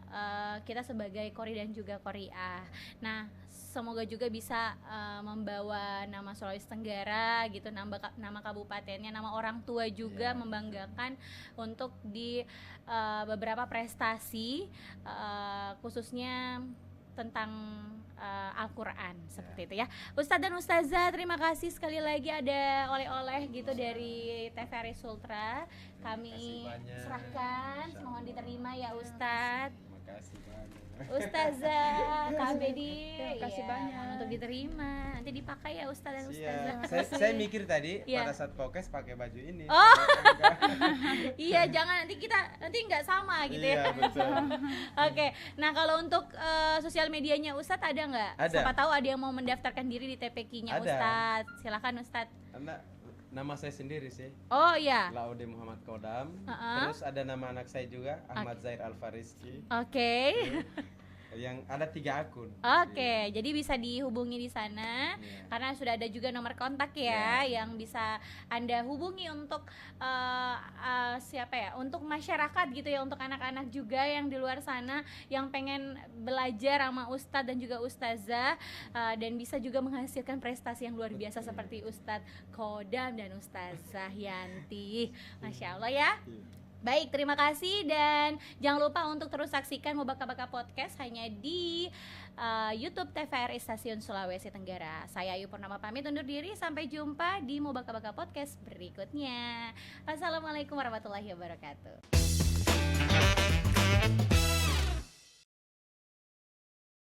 kita sebagai qori dan juga qoriah. Nah, semoga juga bisa membawa nama Sulawesi Tenggara gitu, nama kabupatennya, nama orang tua juga, membanggakan untuk di beberapa prestasi, khususnya tentang Al-Quran seperti itu ya. Ustadz dan Ustazah, terima kasih sekali lagi, ada oleh-oleh gitu dari TVRI Sultra. Kami serahkan, mohon diterima ya Ustadz. Terima kasih banyak. Ustazah, Kak Bedi, Terima kasih banyak. untuk diterima, nanti dipakai ya Ustadz dan Ustazah. Saya mikir tadi pada saat podcast pakai baju ini. Oh, iya, jangan nanti nggak sama gitu ya. Betul. Oke, nah kalau untuk sosial medianya Ustadz ada nggak? Ada. Siapa tahu ada yang mau mendaftarkan diri di TPQ-nya Ada. Ustadz. Silakan Ustadz. Karena nama saya sendiri sih, Oh iya. Laude Muhammad Kodam. Uh-uh. Terus ada nama anak saya juga, Ahmad Zair Alfariski. Oke. Yang ada 3 akun. Oke, jadi bisa dihubungi di sana. Iya. Karena sudah ada juga nomor kontak ya, yang bisa Anda hubungi untuk siapa ya? Untuk masyarakat gitu ya, untuk anak-anak juga yang di luar sana yang pengen belajar sama Ustadz dan juga Ustazah, dan bisa juga menghasilkan prestasi yang luar biasa seperti Ustadz Kodam dan Ustazah Yanti. Masya Allah ya. Baik, terima kasih dan jangan lupa untuk terus saksikan Hobaka Baka Podcast hanya di YouTube TVRI Stasiun Sulawesi Tenggara. Saya Ayu Purnama pamit undur diri, sampai jumpa di Hobaka Baka Podcast berikutnya. Wassalamualaikum warahmatullahi wabarakatuh.